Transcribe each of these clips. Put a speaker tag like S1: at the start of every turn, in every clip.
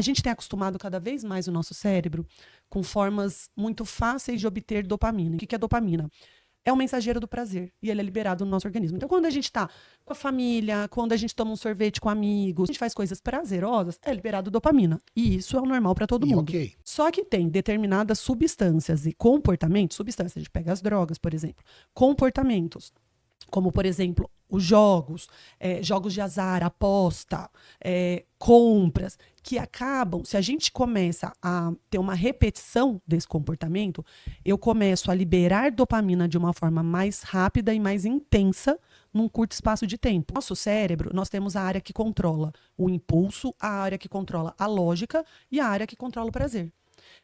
S1: A gente tem acostumado cada vez mais o nosso cérebro com formas muito fáceis de obter dopamina. O que é dopamina? É um mensageiro do prazer e ele é liberado no nosso organismo. Então, quando a gente está com a família, quando a gente toma um sorvete com amigos, a gente faz coisas prazerosas, é liberado dopamina. E isso é o normal para todo mundo.
S2: Okay.
S1: Só que tem determinadas substâncias e comportamentos, substâncias, a gente pega as drogas, por exemplo, comportamentos, como, por exemplo, os jogos de azar, aposta, compras, que acabam, se a gente começa a ter uma repetição desse comportamento, eu começo a liberar dopamina de uma forma mais rápida e mais intensa num curto espaço de tempo. Nosso cérebro, nós temos a área que controla o impulso, a área que controla a lógica e a área que controla o prazer.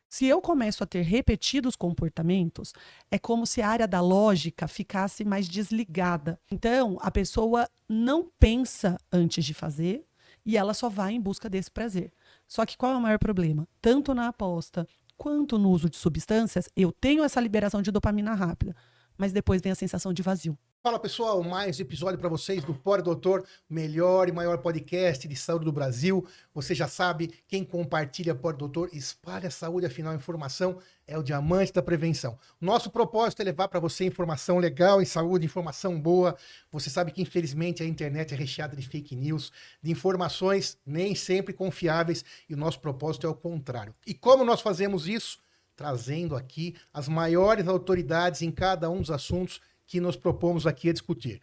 S1: Se eu começo a ter repetidos comportamentos, é como se a área da lógica ficasse mais desligada. Então, a pessoa não pensa antes de fazer e ela só vai em busca desse prazer. Só que qual é o maior problema? Tanto na aposta quanto no uso de substâncias, eu tenho essa liberação de dopamina rápida, mas depois vem a sensação de vazio.
S2: Fala, pessoal, mais episódio para vocês do Pode Doutor, melhor e maior podcast de saúde do Brasil. Você já sabe, quem compartilha Pode Doutor espalha a saúde, afinal a informação é o diamante da prevenção. Nosso propósito é levar para você informação legal em saúde, informação boa. Você sabe que infelizmente a internet é recheada de fake news, de informações nem sempre confiáveis, e o nosso propósito é o contrário. E como nós fazemos isso? Trazendo aqui as maiores autoridades em cada um dos assuntos que nos propomos aqui a discutir.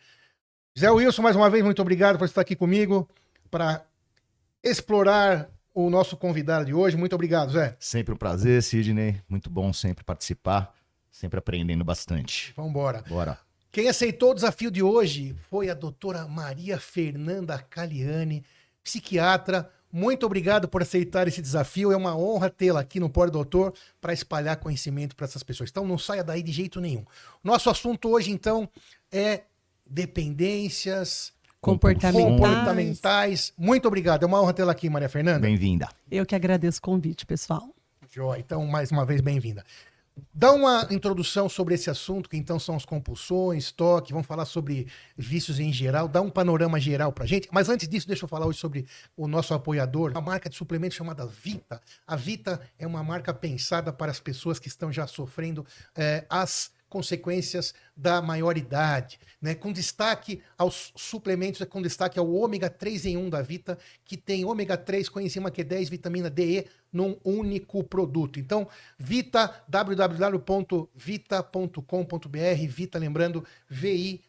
S2: Zé Wilson, mais uma vez, muito obrigado por estar aqui comigo para explorar o nosso convidado de hoje. Muito obrigado, Zé.
S3: Sempre um prazer, Sidney. Muito bom sempre participar, sempre aprendendo bastante.
S2: Vamos embora.
S3: Bora.
S2: Quem aceitou o desafio de hoje foi a doutora Maria Fernanda Caliani, psiquiatra. Muito obrigado por aceitar esse desafio. É uma honra tê-la aqui no Pode Doutor para espalhar conhecimento para essas pessoas. Então não saia daí de jeito nenhum. Nosso assunto hoje, então, é dependências comportamentais. Muito obrigado. É uma honra tê-la aqui, Maria Fernanda.
S3: Bem-vinda.
S1: Eu que agradeço o convite, pessoal.
S2: Joia. Então, mais uma vez, bem-vinda. Dá uma introdução sobre esse assunto, que então são as compulsões, toque, vamos falar sobre vícios em geral, dá um panorama geral pra gente. Mas antes disso, deixa eu falar hoje sobre o nosso apoiador, uma marca de suplemento chamada Vita. A Vita é uma marca pensada para as pessoas que estão já sofrendo as consequências da maioridade, né? Com destaque aos suplementos, com destaque ao ômega 3 em 1 da Vita, que tem ômega 3, coenzima Q10, vitamina D, num único produto. Então, Vita, www.vita.com.br, Vita, lembrando, VHITA.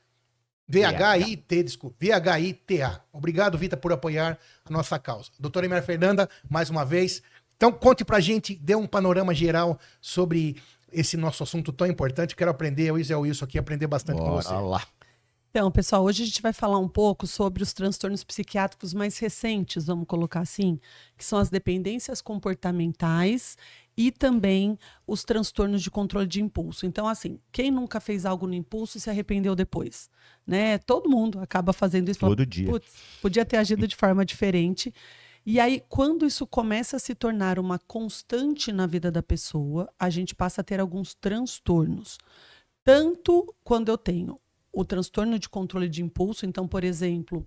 S2: Obrigado, Vita, por apoiar a nossa causa. Doutora Maria Fernanda, mais uma vez. Então, conte pra gente, dê um panorama geral sobre esse nosso assunto tão importante. Quero aprender, eu e Zé Wilson aqui, aprender bastante com você.
S3: Bora lá.
S1: Então, pessoal, hoje a gente vai falar um pouco sobre os transtornos psiquiátricos mais recentes, vamos colocar assim, que são as dependências comportamentais e também os transtornos de controle de impulso. Então, assim, quem nunca fez algo no impulso e se arrependeu depois, né? Todo mundo acaba fazendo isso.
S3: Todo dia.
S1: Putz, podia ter agido de forma diferente. E aí, quando isso começa a se tornar uma constante na vida da pessoa, a gente passa a ter alguns transtornos. Tanto quando eu tenho o transtorno de controle de impulso, então, por exemplo, o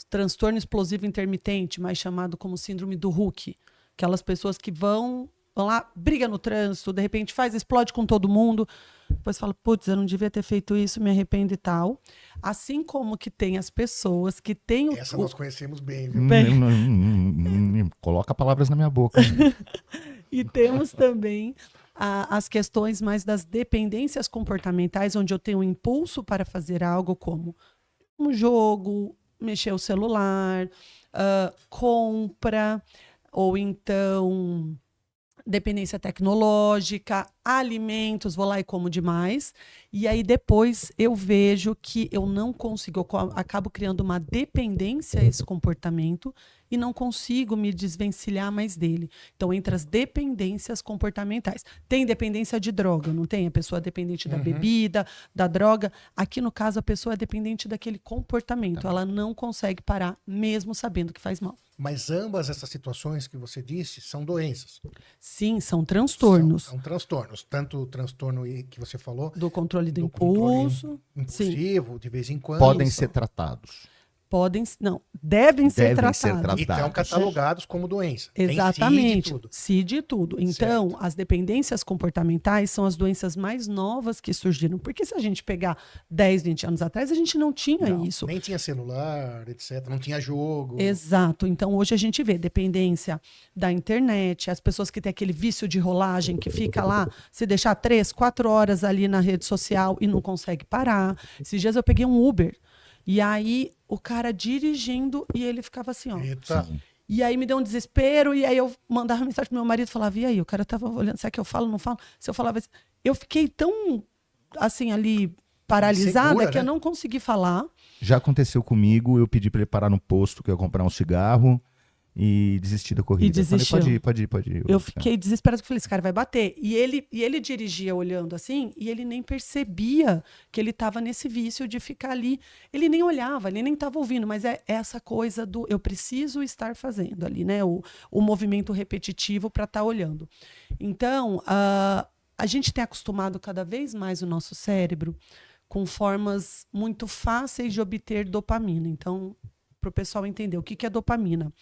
S1: transtorno explosivo intermitente, mais chamado como síndrome do Hulk, aquelas pessoas que vão lá, briga no trânsito, de repente explode com todo mundo, depois fala, putz, eu não devia ter feito isso, me arrependo e tal. Assim como que tem as pessoas que têm
S2: Essa nós conhecemos bem, viu?
S3: Coloca palavras na minha boca.
S1: E temos também as questões mais das dependências comportamentais, onde eu tenho um impulso para fazer algo como um jogo, mexer o celular, compra, ou então dependência tecnológica, alimentos, vou lá e como demais. E aí depois eu vejo que eu não consigo, eu acabo criando uma dependência a esse comportamento e não consigo me desvencilhar mais dele. Então, entre as dependências comportamentais. Tem dependência de droga, não tem? A pessoa é dependente da bebida, da droga. Aqui, no caso, a pessoa é dependente daquele comportamento. Ela não consegue parar, mesmo sabendo que faz mal.
S2: Mas ambas essas situações que você disse são doenças.
S1: Sim, são transtornos.
S2: São transtornos. Tanto o transtorno que você falou...
S1: Do controle do impulso.
S2: Impulsivo, sim. De vez em quando.
S3: Podem ser tratados.
S1: devem ser
S3: Devem ser
S1: tratados.
S2: E estão catalogados como doença. Tem
S1: Exatamente,
S2: CID e tudo.
S1: CID e tudo. Então, as dependências comportamentais são as doenças mais novas que surgiram. Porque se a gente pegar 10, 20 anos atrás, a gente não tinha
S2: Não,
S1: isso.
S2: nem tinha celular, etc. Não tinha jogo.
S1: Exato. Então, hoje a gente vê dependência da internet, as pessoas que têm aquele vício de rolagem, que fica lá, se deixar 3, 4 horas ali na rede social e não consegue parar. Esses dias eu peguei um Uber, e aí o cara dirigindo, e ele ficava assim, ó.
S2: Eita.
S3: Sim.
S1: E aí me deu um desespero, e aí eu mandava mensagem pro meu marido, falava, e aí? O cara tava olhando, será que eu falo, não falo? Se eu falava assim, eu fiquei tão, assim, ali, paralisada,
S2: Insegura,
S1: que eu
S2: né?
S1: não consegui falar.
S3: Já aconteceu comigo, eu pedi pra ele parar no posto, que eu ia comprar um cigarro e desisti da corrida.
S1: E desistiu.
S3: Eu falei, pode ir.
S1: Eu fiquei desesperada, porque eu falei, esse cara vai bater. E ele dirigia olhando assim, e ele nem percebia que ele estava nesse vício de ficar ali. Ele nem olhava, ele nem estava ouvindo, mas é essa coisa do eu preciso estar fazendo ali, né? O movimento repetitivo para estar olhando. Então, a gente tem acostumado cada vez mais o nosso cérebro com formas muito fáceis de obter dopamina. Então, para o pessoal entender o que é dopamina.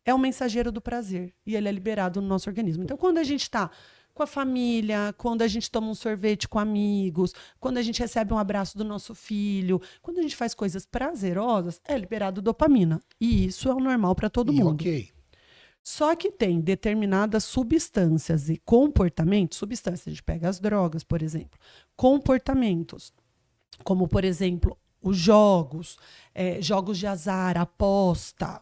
S1: É um mensageiro do prazer e ele é liberado no nosso organismo. Então, quando a gente está com a família, quando a gente toma um sorvete com amigos, quando a gente recebe um abraço do nosso filho, quando a gente faz coisas prazerosas, é liberado dopamina. E isso é o normal para todo
S2: E
S1: mundo.
S2: ok.
S1: Só que tem determinadas substâncias e comportamentos, substâncias, a gente pega as drogas, por exemplo, comportamentos, como, por exemplo, os jogos, jogos de azar, aposta,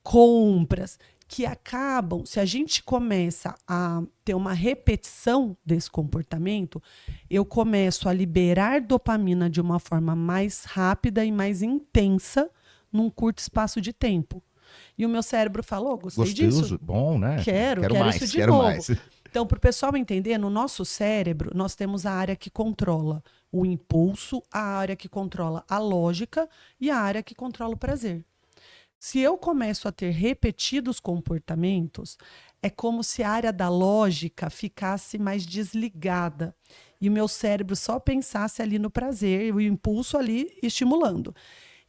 S1: compras, que acabam, se a gente começa a ter uma repetição desse comportamento, eu começo a liberar dopamina de uma forma mais rápida e mais intensa num curto espaço de tempo. E o meu cérebro falou, gostei
S3: Gostoso,
S1: disso.
S3: bom, né?
S1: Quero
S3: mais,
S1: isso de
S3: quero
S1: novo.
S3: mais.
S1: Então, para o pessoal entender, no nosso cérebro, nós temos a área que controla o impulso, a área que controla a lógica e a área que controla o prazer. Se eu começo a ter repetidos comportamentos, é como se a área da lógica ficasse mais desligada e o meu cérebro só pensasse ali no prazer, o impulso ali estimulando.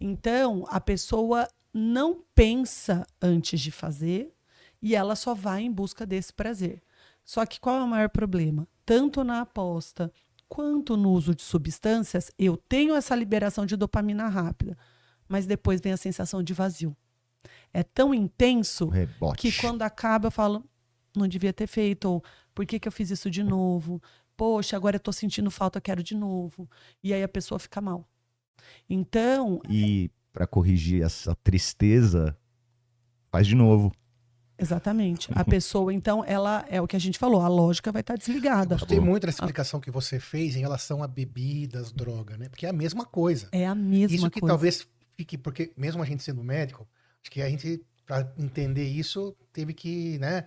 S1: Então, a pessoa não pensa antes de fazer e ela só vai em busca desse prazer. Só que qual é o maior problema? Tanto na aposta quanto no uso de substâncias, eu tenho essa liberação de dopamina rápida, mas depois vem a sensação de vazio. É tão intenso
S3: Rebote.
S1: que quando acaba eu falo, não devia ter feito, ou por que eu fiz isso de novo? Poxa, agora eu estou sentindo falta, quero de novo. E aí a pessoa fica mal. Então,
S3: E para corrigir essa tristeza, faz de novo.
S1: exatamente. A pessoa, então, ela é o que a gente falou, a lógica vai estar desligada.
S2: Gostei muito da explicação que você fez em relação a bebidas, droga, né? Porque é a mesma coisa.
S1: É a mesma
S2: Isso que
S1: coisa.
S2: talvez fique, porque mesmo a gente sendo médico, acho que a gente, para entender isso, teve que, né,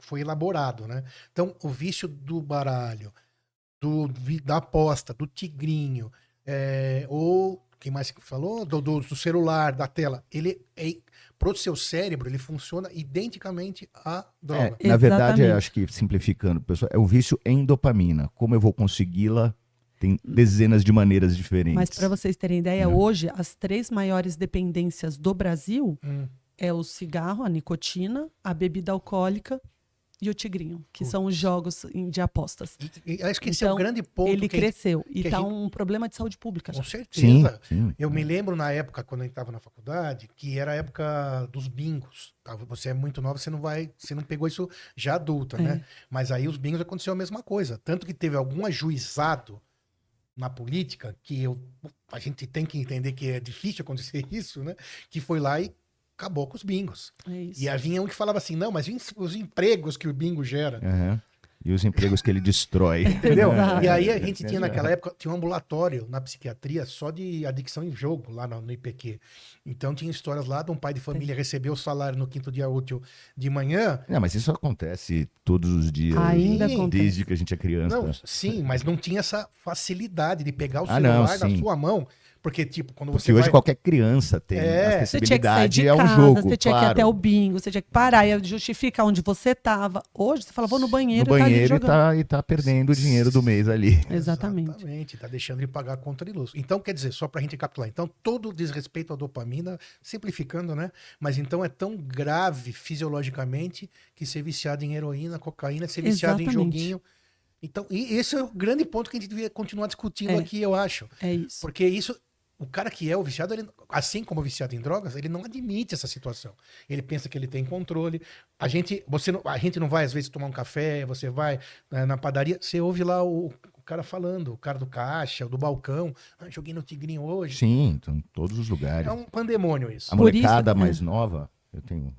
S2: foi elaborado, né? Então, o vício do baralho, da aposta, do tigrinho, ou quem mais que falou? Do celular, da tela, ele pro seu cérebro, ele funciona identicamente à droga.
S3: Na verdade,
S1: Exatamente.
S3: acho que simplificando, pessoal, é o vício em dopamina. Como eu vou consegui-la? Tem dezenas de maneiras diferentes.
S1: Mas para vocês terem ideia,
S3: Né?
S1: hoje as 3 maiores dependências do Brasil
S2: Hum.
S1: é o cigarro, a nicotina, a bebida alcoólica e o tigrinho, que são os jogos de apostas.
S2: E acho que esse é o
S1: Então,
S2: grande ponto
S1: Ele
S2: que
S1: cresceu e
S2: que a
S1: está
S2: gente-
S1: um problema de saúde pública já.
S2: com certeza.
S3: Sim.
S2: Eu me lembro na época, quando eu estava na faculdade, que era a época dos bingos. Tá? Você é muito nova, você não pegou isso já adulta, né? Mas aí os bingos aconteceu a mesma coisa. Tanto que teve algum ajuizado na política, a gente tem que entender que é difícil acontecer isso, né? Que foi lá e acabou com os bingos.
S1: É isso.
S2: E havia um que falava assim, não, mas os empregos que o bingo gera.
S3: Aham. E os empregos que ele destrói.
S2: Entendeu?
S1: Exato.
S2: E aí a gente tinha naquela época, tinha um ambulatório na psiquiatria só de adicção em jogo, lá no IPQ. Então tinha histórias lá de um pai de família receber o salário no 5º dia útil de manhã.
S3: Não, mas isso acontece todos os dias.
S1: Ainda
S2: Sim.
S1: acontece.
S3: Desde que a gente é criança.
S2: Não, sim, mas não tinha essa facilidade de pegar o
S3: Ah, não,
S2: celular na
S3: sim.
S2: sua mão. Porque, tipo, quando
S3: Porque
S2: você
S3: hoje
S2: vai...
S3: qualquer criança tem
S1: Você tinha que sair
S3: acessibilidade,
S1: de
S3: é um
S1: casa,
S3: jogo,
S1: você tinha que ir
S3: claro.
S1: até o bingo, você tinha que parar e justificar onde você estava. Hoje você fala, vou no banheiro,
S3: No
S1: tá ali
S3: banheiro
S1: jogando.
S3: e tá perdendo o dinheiro do mês ali.
S1: Exatamente.
S2: Exatamente, tá deixando de pagar a conta de luz. Então, quer dizer, só pra gente recapitular, então todo desrespeito à dopamina, simplificando, né? Mas então é tão grave fisiologicamente que ser viciado em heroína, cocaína, ser viciado em
S1: Exatamente.
S2: joguinho. Então, e esse é o grande ponto que a gente devia continuar discutindo aqui, eu acho.
S1: É isso.
S2: Porque isso, o cara que é o viciado, ele, assim como o viciado em drogas, ele não admite essa situação. Ele pensa que ele tem controle. A gente não vai, às vezes, tomar um café, você vai na padaria, você ouve lá o cara falando, o cara do caixa, o do balcão. Joguei no Tigrinho hoje.
S3: Sim, então, em todos os lugares.
S2: É um pandemônio isso.
S3: A
S1: Por
S3: molecada
S1: isso-
S3: mais nova, eu tenho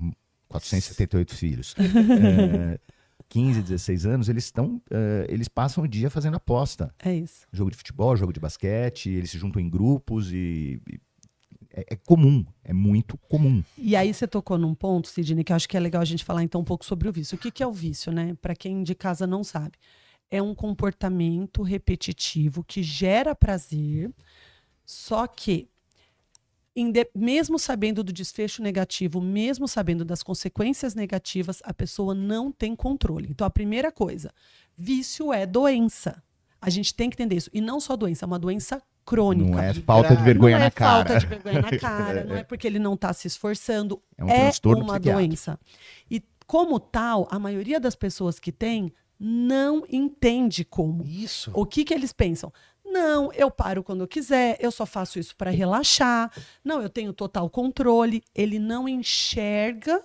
S3: 478 filhos, 15, 16 anos, eles passam o dia fazendo aposta.
S1: É isso.
S3: Jogo de futebol, jogo de basquete, eles se juntam em grupos é comum, é muito comum.
S1: E aí você tocou num ponto, Sidney, que eu acho que é legal a gente falar então um pouco sobre o vício. O que que é o vício, né? Para quem de casa não sabe. É um comportamento repetitivo que gera prazer, só que mesmo sabendo do desfecho negativo, mesmo sabendo das consequências negativas, a pessoa não tem controle. Então, a primeira coisa, vício é doença. A gente tem que entender isso. E não só doença, é uma doença crônica.
S3: Não é falta de vergonha
S1: não
S3: na
S1: é
S3: cara.
S1: falta de vergonha na cara, não é porque ele não está se esforçando.
S3: É um transtorno
S1: uma
S3: psiquiátrico.
S1: doença. E, como tal, a maioria das pessoas que tem não entende como.
S2: Isso.
S1: O que eles pensam? Não, eu paro quando eu quiser, eu só faço isso para relaxar. Não, eu tenho total controle. Ele não enxerga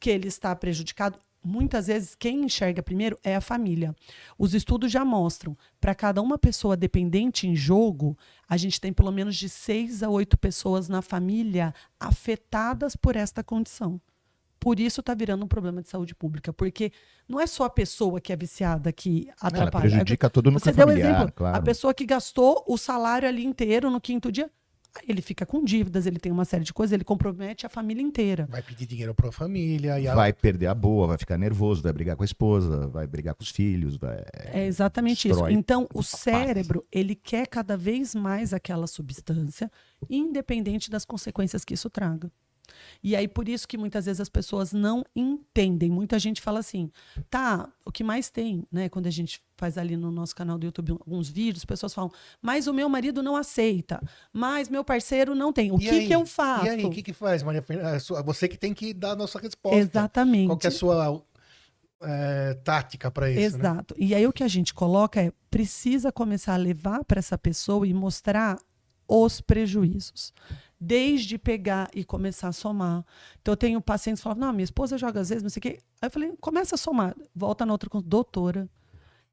S1: que ele está prejudicado. Muitas vezes, quem enxerga primeiro é a família. Os estudos já mostram, para cada uma pessoa dependente em jogo, a gente tem pelo menos de 6 a 8 pessoas na família afetadas por esta condição. Por isso está virando um problema de saúde pública, porque não é só a pessoa que é viciada que atrapalha.
S3: Ela prejudica todo o núcleo
S1: Você deu o
S3: familiar,
S1: exemplo,
S3: claro.
S1: a pessoa que gastou o salário ali inteiro no quinto dia, aí ele fica com dívidas, ele tem uma série de coisas, ele compromete a família inteira.
S2: Vai pedir dinheiro pra família. E
S3: Vai perder a boa, vai ficar nervoso, vai brigar com a esposa, vai brigar com os filhos.
S1: É exatamente isso.
S3: destrói
S1: Então, o
S3: a
S1: cérebro, ele quer cada vez mais aquela substância, independente das consequências que isso traga. E aí, por isso que muitas vezes as pessoas não entendem. Muita gente fala assim, tá, o que mais tem, né? Quando a gente faz ali no nosso canal do YouTube alguns vídeos, as pessoas falam, mas o meu marido não aceita, mas meu parceiro não tem. O que eu faço?
S2: E aí, o que faz, Maria Fernanda? Você que tem que dar a nossa resposta.
S1: Exatamente.
S2: Qual que é a sua tática para isso, né?
S1: Exato. E aí o que a gente coloca é, precisa começar a levar para essa pessoa e mostrar os prejuízos. Desde pegar e começar a somar. Então, eu tenho pacientes que falam, não, minha esposa joga às vezes, não sei o quê. Aí eu falei, começa a somar. Volta na outra consulta. Doutora,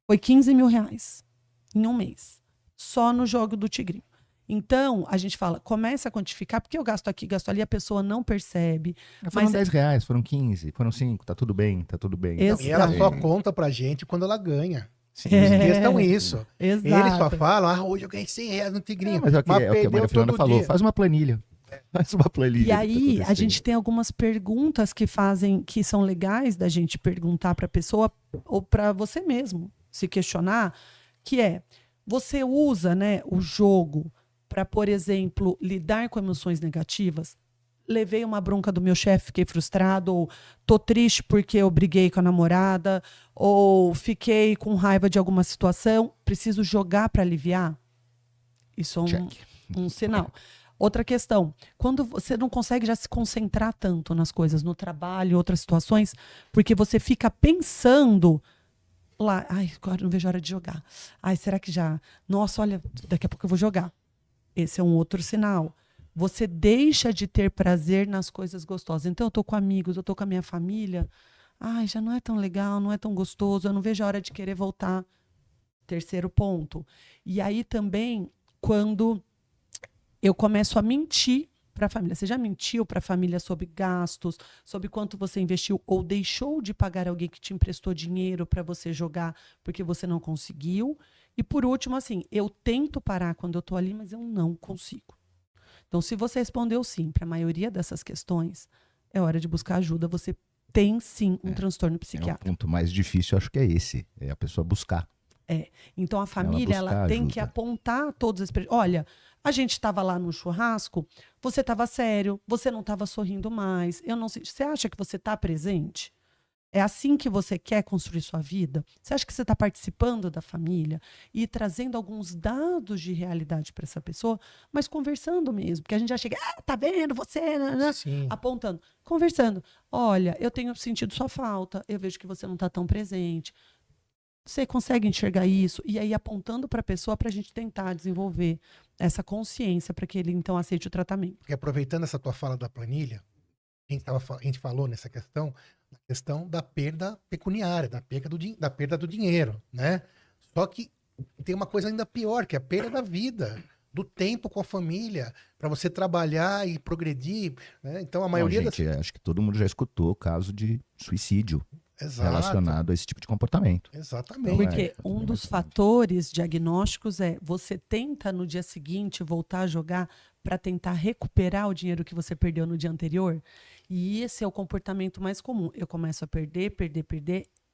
S1: foi 15 mil reais em um mês. Só no jogo do Tigrinho. Então, a gente fala, começa a quantificar, porque eu gasto aqui, gasto ali, a pessoa não percebe.
S3: Foram
S1: Mas
S3: 10 reais, foram 15, foram 5, tá tudo bem, tá tudo bem.
S1: Exato.
S2: E ela só conta pra gente quando ela ganha.
S3: Sim,
S2: Os dias estão isso.
S1: Exato.
S2: Eles só falam, hoje eu ganhei 100 reais no Tigrinho.
S3: mas é o que a
S2: perdeu
S3: Maria Fernanda
S2: todo
S3: falou,
S2: dia.
S3: faz uma planilha. Faz uma planilha.
S1: E
S3: do que tá
S1: aí, a
S3: acontecendo.
S1: gente tem algumas perguntas que fazem, que são legais da gente perguntar para a pessoa ou para você mesmo se questionar, que é, você usa, né, o jogo para, por exemplo, lidar com emoções negativas? Levei uma bronca do meu chefe, fiquei frustrado, ou tô triste porque eu briguei com a namorada, ou fiquei com raiva de alguma situação, preciso jogar para aliviar? Isso é
S3: Check.
S1: um sinal. Outra questão, quando você não consegue já se concentrar tanto nas coisas, no trabalho, outras situações, porque você fica pensando lá, ai, agora não vejo a hora de jogar. Ai, será que já? Nossa, olha, daqui a pouco eu vou jogar. Esse é um outro sinal. Você deixa de ter prazer nas coisas gostosas. Então, eu tô com amigos, eu tô com a minha família. Ai, já não é tão legal, não é tão gostoso, eu não vejo a hora de querer voltar. Terceiro ponto. E aí também, quando eu começo a mentir para a família. Você já mentiu para a família sobre gastos, sobre quanto você investiu ou deixou de pagar alguém que te emprestou dinheiro para você jogar porque você não conseguiu? E por último, assim, eu tento parar quando eu estou ali, mas eu não consigo. Então, se você respondeu sim para a maioria dessas questões, é hora de buscar ajuda. Você tem sim um transtorno
S3: É o
S1: psiquiátrico.
S3: ponto mais difícil, acho que é esse. É a pessoa buscar.
S1: Então a família ela
S3: buscar
S1: tem que
S3: ajuda.
S1: apontar todos os. Olha, a gente estava lá no churrasco, você estava sério, você não estava sorrindo mais. Eu não sei. Você acha que você está presente? É assim que você quer construir sua vida? Você acha que você está participando da família e trazendo alguns dados de realidade para essa pessoa, mas conversando mesmo? Porque a gente já chega, tá vendo você, né?
S2: Sim.
S1: Apontando, conversando. Olha, eu tenho sentido sua falta, eu vejo que você não está tão presente. Você consegue enxergar isso? E aí apontando para a pessoa para a gente tentar desenvolver essa consciência para que ele então aceite o tratamento.
S2: Porque aproveitando essa tua fala da planilha, a gente falou nessa questão, a questão da perda pecuniária, da perda do dinheiro, né? Só que tem uma coisa ainda pior, que é a perda da vida, do tempo com a família, para você trabalhar e progredir, né? Então a maioria
S3: Gente, acho que todo mundo já escutou o caso de suicídio relacionado a esse tipo de comportamento.
S2: Exatamente.
S1: Porque um dos fatores diagnósticos é você tenta no dia seguinte voltar a jogar para tentar recuperar o dinheiro que você perdeu no dia anterior. E esse é o comportamento mais comum. Eu começo a perder.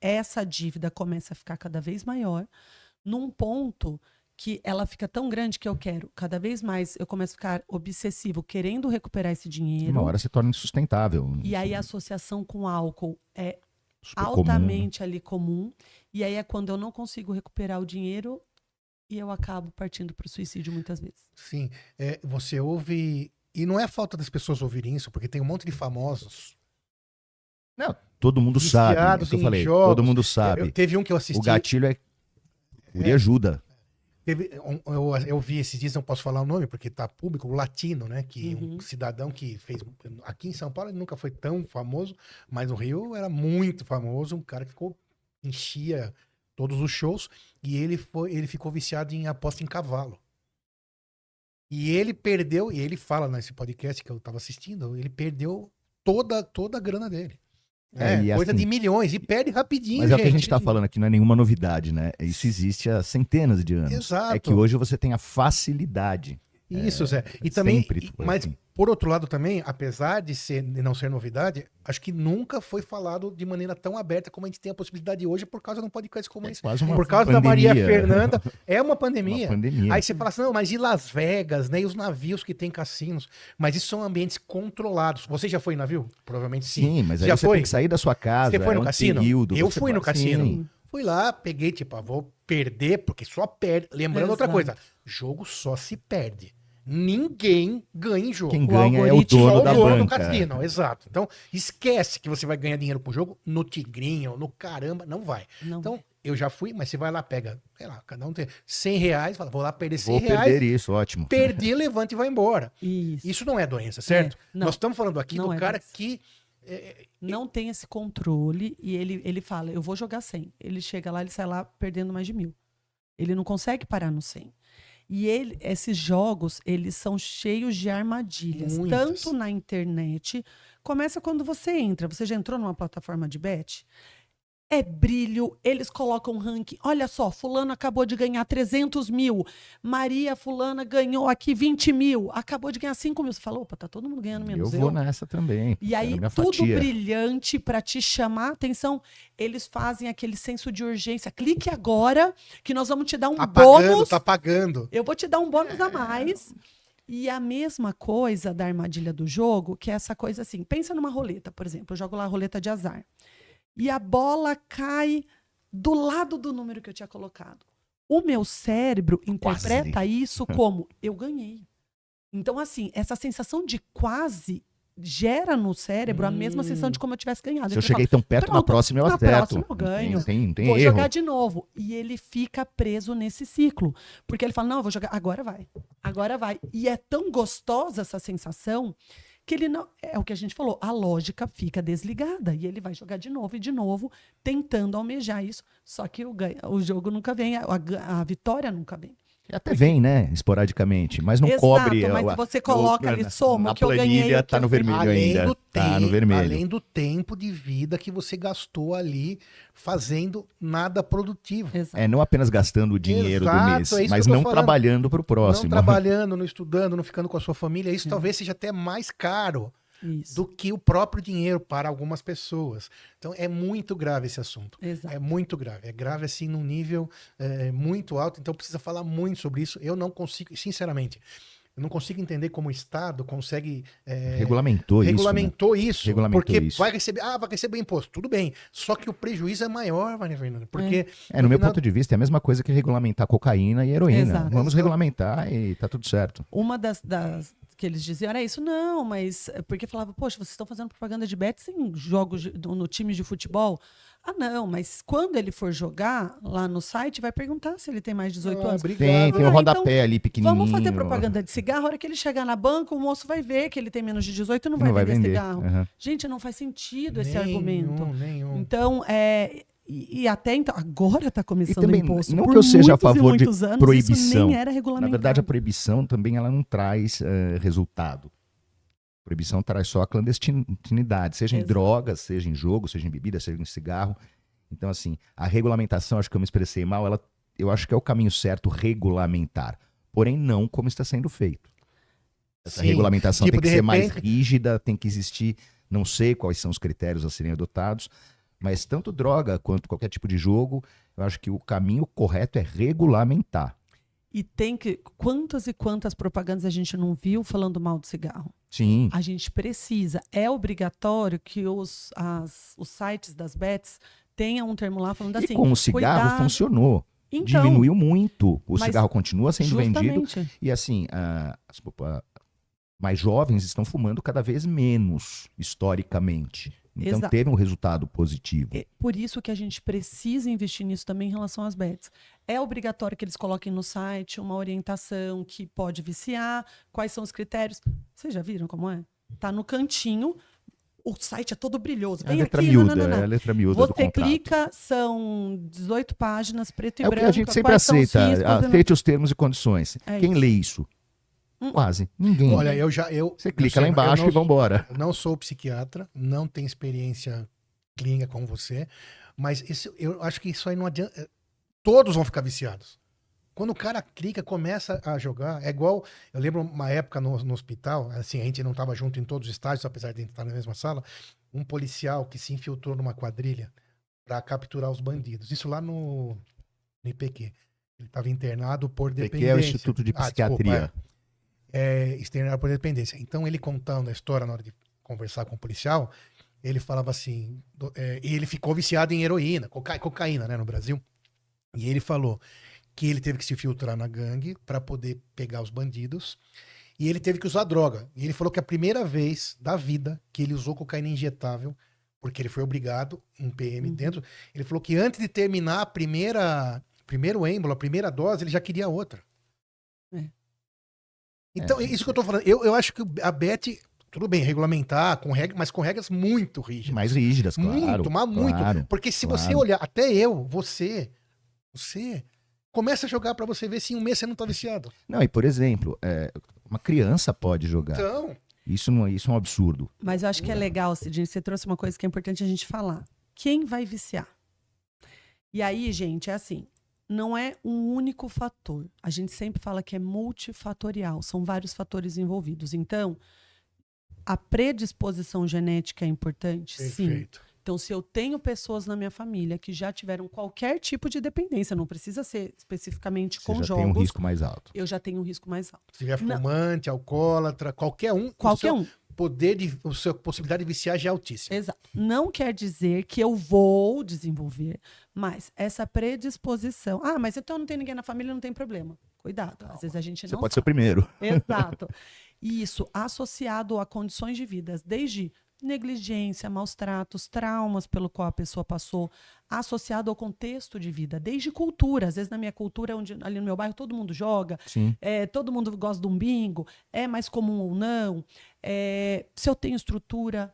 S1: Essa dívida começa a ficar cada vez maior, num ponto que ela fica tão grande que eu quero cada vez mais, eu começo a ficar obsessivo, querendo recuperar esse dinheiro.
S3: Uma hora se torna insustentável.
S1: E aí a associação com o álcool é
S3: Super comum, né?
S1: altamente ali comum. E aí é quando eu não consigo recuperar o dinheiro e eu acabo partindo para o suicídio muitas vezes.
S2: Sim, você ouve. E não é falta das pessoas ouvirem isso, porque tem um monte de famosos.
S3: Não, todo mundo sabe.
S2: Viciados
S3: Isso eu
S2: em
S3: falei.
S2: jogos.
S3: Todo mundo sabe.
S2: Teve um que eu assisti.
S3: O gatilho é cura e ajuda.
S2: Eu vi esses dias, não posso falar o nome porque tá público, o Latino, né? Que
S1: Uhum.
S2: um cidadão que fez. Aqui em São Paulo ele nunca foi tão famoso, mas no Rio era muito famoso. Um cara que enchia todos os shows e ele ficou viciado em aposta em cavalo. E ele perdeu, e ele fala nesse podcast que eu tava assistindo, ele perdeu toda a grana dele.
S3: E
S2: Coisa
S3: assim,
S2: de milhões, e perde rapidinho,
S3: mas é o que a
S2: gente.
S3: gente tá falando aqui, não é nenhuma novidade, né? Isso existe há centenas de anos.
S2: Exato.
S3: É que hoje você tem a facilidade.
S2: Isso, Zé. E também,
S3: sempre foi
S2: mas
S3: assim.
S2: por outro lado também, apesar de não ser novidade, acho que nunca foi falado de maneira tão aberta como a gente tem a possibilidade hoje por causa de um podcast como esse.
S3: Quase uma
S2: Por causa
S3: pandemia.
S2: da Maria Fernanda, é uma pandemia.
S3: Uma pandemia.
S2: Aí você fala assim, não, mas e Las Vegas, né? E os navios que tem cassinos? Mas isso são ambientes controlados. Você já foi em navio? Provavelmente sim.
S3: Sim, mas aí
S2: Já
S3: você
S2: foi?
S3: tem que sair da sua casa.
S2: Você foi no
S3: é um
S2: cassino?
S3: período,
S2: Eu
S3: você
S2: fui no
S3: vai-
S2: cassino.
S3: Sim.
S2: Fui lá, peguei, tipo, vou perder, porque só perde. Lembrando outra
S1: Exato.
S2: coisa, jogo só se perde. Ninguém ganha em jogo.
S3: Quem
S1: O
S3: ganha é o
S1: algoritmo-
S3: dono
S2: Só
S3: da
S2: o dono do
S3: banca.
S2: cassino, exato. Então, esquece que você vai ganhar dinheiro com o jogo no Tigrinho, no caramba, não vai.
S1: Não.
S2: Então, eu já fui, mas você vai lá, pega, sei lá, cada um tem R$100, fala, vou lá perder 100
S3: Vou
S2: reais,
S3: perder isso, ótimo.
S2: perdi, levanta e vai embora.
S1: Isso.
S2: Isso não é doença, certo?
S1: não.
S2: Nós estamos falando aqui
S1: Não
S2: do
S1: é
S2: cara
S1: doença.
S2: que...
S1: Não tem esse controle e ele fala, eu vou jogar 100. Ele chega lá, ele sai lá perdendo mais de 1.000. Ele não consegue parar no 100. E esses jogos, eles são cheios de armadilhas.
S2: Muitas.
S1: Tanto na internet, começa quando você entra. Você já entrou numa plataforma de bet? É brilho, eles colocam ranking. Olha só, fulano acabou de ganhar 300 mil. Maria fulana ganhou aqui 20 mil. Acabou de ganhar 5 mil. Você falou, opa, tá todo mundo ganhando menos
S3: Eu vou nessa também.
S1: e aí,
S3: Quero minha
S1: tudo
S3: fatia.
S1: brilhante para te chamar a atenção. Eles fazem aquele senso de urgência. Clique agora que nós vamos te dar um
S2: Tá pagando,
S1: bônus.
S2: tá pagando.
S1: Eu vou te dar um bônus a mais. E a mesma coisa da armadilha do jogo, que é essa coisa assim. Pensa numa roleta, por exemplo. Eu jogo lá a roleta de azar. E a bola cai do lado do número que eu tinha colocado. O meu cérebro interpreta isso como eu ganhei. Então, assim, essa sensação de quase gera no cérebro a mesma sensação de como eu tivesse ganhado.
S3: Se eu
S1: Então,
S3: cheguei tão perto, na
S1: pronto,
S3: próxima eu
S1: na
S3: acerto.
S1: próxima eu ganho.
S3: Não tem
S1: vou
S3: erro.
S1: jogar de novo. E ele fica preso nesse ciclo. Porque ele fala, não, eu vou jogar, agora vai. Agora vai. E é tão gostosa essa sensação que ele não... É o que a gente falou, a lógica fica desligada. E ele vai jogar de novo e de novo, tentando almejar isso. Só que o jogo nunca vem, a vitória nunca vem.
S3: Até vem, né? Esporadicamente, mas não
S1: Exato,
S3: cobre.
S1: mas você coloca ali, soma,
S3: na
S1: que eu ganhei,
S3: planilha
S1: o que
S3: tá
S1: eu
S3: no vermelho
S2: Além
S3: ainda.
S2: do
S3: Tá no vermelho.
S2: Além do tempo de vida que você gastou ali fazendo nada produtivo.
S1: Exato.
S3: Não apenas gastando o dinheiro
S2: Exato,
S3: do mês,
S2: é isso
S3: mas
S2: que eu tô
S3: não
S2: falando.
S3: trabalhando pro próximo.
S2: Não trabalhando, não estudando, não ficando com a sua família. Isso talvez seja até mais caro
S1: Isso.
S2: do que o próprio dinheiro para algumas pessoas. Então é muito grave esse assunto.
S1: Exato.
S2: É muito grave. É grave assim num nível muito alto. Então precisa falar muito sobre isso. Eu não consigo, sinceramente, eu não consigo entender como o Estado consegue
S3: Regulamentou isso, né?
S2: regulamentou isso,
S3: Regulamentou
S2: porque
S3: isso.
S2: vai receber imposto, tudo bem. Só que o prejuízo é maior, Maria Fernanda, porque
S3: No meu
S2: final-
S3: ponto de vista, é a mesma coisa que regulamentar cocaína e heroína.
S1: Exato.
S3: Vamos
S2: Exato.
S3: regulamentar e tá tudo certo.
S1: Uma das que eles diziam era isso, não, mas porque falava, poxa, vocês estão fazendo propaganda de bets em jogos no time de futebol. Ah, não, mas quando ele for jogar lá no site, vai perguntar se ele tem mais de 18 anos.
S2: obrigado.
S3: Tem o
S1: Ah,
S3: rodapé
S1: então,
S3: ali pequenininho.
S1: Vamos fazer propaganda de cigarro, a hora que ele chegar na banca, o moço vai ver que ele tem menos de 18 e não vai
S3: Não vai
S1: vender
S3: vender.
S1: cigarro.
S3: Aham.
S1: Gente, não faz sentido esse
S2: Nenhum,
S1: argumento.
S2: nenhum.
S1: Então, e até então, agora está
S3: E
S1: começando
S3: também,
S1: o imposto.
S3: não
S1: Por
S3: que eu seja a
S1: muitos e
S3: favor de
S1: muitos anos,
S3: proibição.
S1: isso nem era regulamentado.
S3: Na verdade, a proibição também ela não traz resultado. A proibição traz só a clandestinidade, seja em
S1: Exato.
S3: drogas, seja em jogo, seja em bebida, seja em cigarro. Então, assim, a regulamentação, acho que eu me expressei mal, eu acho que é o caminho certo regulamentar. Porém, não como está sendo feito. Essa
S2: Sim,
S3: regulamentação
S2: tipo,
S3: tem que
S2: de
S3: ser mais
S2: repente-
S3: rígida, tem que existir, não sei quais são os critérios a serem adotados, mas tanto droga quanto qualquer tipo de jogo, eu acho que o caminho correto é regulamentar.
S1: E tem que. Quantas e quantas propagandas a gente não viu falando mal do cigarro?
S3: Sim,
S1: A gente precisa. É obrigatório que os sites das bets tenham um termo lá falando assim.
S3: e com o cigarro
S1: cuidado.
S3: funcionou.
S1: Então,
S3: Diminuiu muito. O
S1: mas
S3: cigarro continua sendo vendido.
S1: justamente.
S3: E assim, mais jovens estão fumando cada vez menos, historicamente. Então
S1: Exato.
S3: teve um resultado positivo.
S1: É por isso que a gente precisa investir nisso também em relação às bets. É obrigatório que eles coloquem no site uma orientação que pode viciar, quais são os critérios. Vocês já viram como é? Tá no cantinho, o site é todo brilhoso.
S3: É a
S1: Vem
S3: letra
S1: aqui,
S3: miúda,
S1: nananã.
S3: é a letra miúda do
S1: Você
S3: contrato.
S1: clica, são 18 páginas, preto e
S3: É o
S1: branco.
S3: que a gente sempre
S1: quais são os
S3: aceita,
S1: riscos,
S3: aceite os termos e condições.
S1: É
S3: Quem
S1: isso.
S3: lê isso? Quase ninguém.
S2: Olha,
S3: Você clica lá
S2: eu
S3: embaixo
S2: não-
S3: e vambora.
S2: Eu não sou psiquiatra, não tenho experiência clínica como você, mas eu acho que isso aí não adianta. Todos vão ficar viciados. Quando o cara clica, começa a jogar, é igual. Eu lembro uma época no hospital, assim, a gente não estava junto em todos os estágios, apesar de a gente estar na mesma sala, um policial que se infiltrou numa quadrilha para capturar os bandidos. Isso lá no IPQ. Ele estava internado por
S3: Que
S2: dependência.
S3: é o Instituto de Psiquiatria.
S2: Externar por dependência. Então, ele contando a história na hora de conversar com o policial, ele falava assim, e ele ficou viciado em heroína, cocaína, né, no Brasil. E ele falou que ele teve que se filtrar na gangue para poder pegar os bandidos, e ele teve que usar droga. E ele falou que a primeira vez da vida que ele usou cocaína injetável, porque ele foi obrigado, um PM dentro, ele falou que antes de terminar primeiro êmbolo, a primeira dose, ele já queria outra.
S1: É.
S2: Então, isso que eu tô falando. Eu acho que a Bet, tudo bem, regulamentar, mas com regras muito rígidas.
S3: Mais rígidas, claro.
S2: Muito, mas muito.
S3: claro.
S2: Porque se
S3: claro.
S2: você olhar, até você começa a jogar pra você ver se em um mês você não tá viciado.
S3: Não, e por exemplo, uma criança pode jogar.
S2: Então,
S3: Isso é um absurdo.
S1: Mas eu acho que é legal, Cidinho, você trouxe uma coisa que é importante a gente falar. Quem vai viciar? E aí, gente, é assim, não é um único fator. A gente sempre fala que é multifatorial, são vários fatores envolvidos. Então, a predisposição genética é importante, sim.
S2: perfeito.
S1: Então, se eu tenho pessoas na minha família que já tiveram qualquer tipo de dependência, não precisa ser especificamente
S3: Você
S1: com
S3: já
S1: jogos,
S3: tem um risco mais alto.
S1: eu já tenho um risco mais alto.
S2: Se tiver
S1: Não.
S2: fumante, alcoólatra, qualquer um,
S1: Qualquer um.
S2: a sua possibilidade de viciar já é altíssima.
S1: Exato. Não quer dizer que eu vou desenvolver, mas essa predisposição. Ah, mas então não tem ninguém na família, não tem problema. Cuidado. Às vezes a gente
S3: Você
S1: não
S3: pode ser o
S1: sabe.
S3: primeiro.
S1: Exato. E isso associado a condições de vida, desde negligência, maus tratos, traumas pelo qual a pessoa passou, associado ao contexto de vida, desde cultura. Às vezes na minha cultura, ali no meu bairro, todo mundo joga,
S3: Sim.
S1: todo mundo gosta de um bingo, é mais comum ou não, se eu tenho estrutura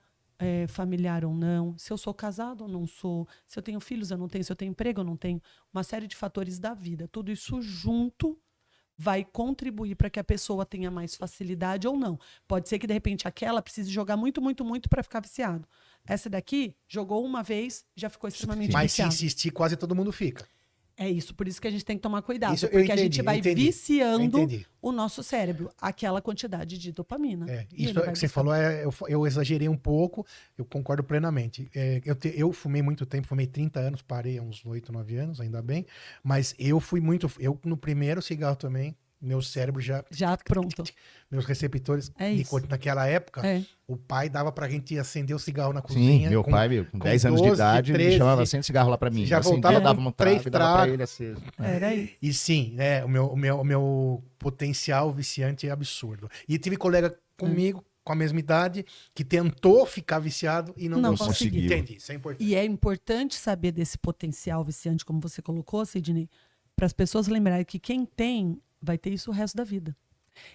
S1: familiar ou não, se eu sou casado ou não sou, se eu tenho filhos ou não tenho, se eu tenho emprego ou não tenho, uma série de fatores da vida. Tudo isso junto vai contribuir para que a pessoa tenha mais facilidade ou não. Pode ser que, de repente, aquela precise jogar muito, muito, muito para ficar viciado. Essa daqui jogou uma vez, já ficou extremamente
S2: Mas se
S1: viciado.
S2: insistir, quase todo mundo fica.
S1: É isso, por isso que a gente tem que tomar cuidado.
S2: Isso eu
S1: porque a
S2: entendi,
S1: gente vai
S2: entendi.
S1: viciando
S2: Entendi.
S1: o nosso cérebro, aquela quantidade de dopamina. E
S2: Isso
S1: ele vai
S2: que você
S1: buscar.
S2: falou, eu exagerei um pouco, eu concordo plenamente. Eu fumei muito tempo, fumei 30 anos, parei há uns 8, 9 anos, ainda bem. Mas eu no primeiro cigarro também, meu cérebro já.
S1: Já pronto.
S2: Meus receptores,
S1: É isso.
S2: naquela época,
S1: É.
S2: o pai dava pra gente acender o cigarro na
S3: Sim,
S2: cozinha.
S3: meu pai, com 10 anos de
S2: 12,
S3: idade,
S2: 13,
S3: ele chamava 100 cigarro lá pra mim.
S2: já
S3: Eu acendia,
S2: voltava
S3: dava
S2: com
S3: um
S2: 3
S3: trago e dava pra ele aceso.
S1: Era aí.
S2: E sim, né, o meu potencial viciante é absurdo. E tive colega comigo, com a mesma idade, que tentou ficar viciado e não
S1: Não
S2: deu certo.
S3: conseguiu.
S2: Entendi, isso é importante.
S1: E é importante saber desse potencial viciante, como você colocou, Sidney, para as pessoas lembrarem que quem tem vai ter isso o resto da vida.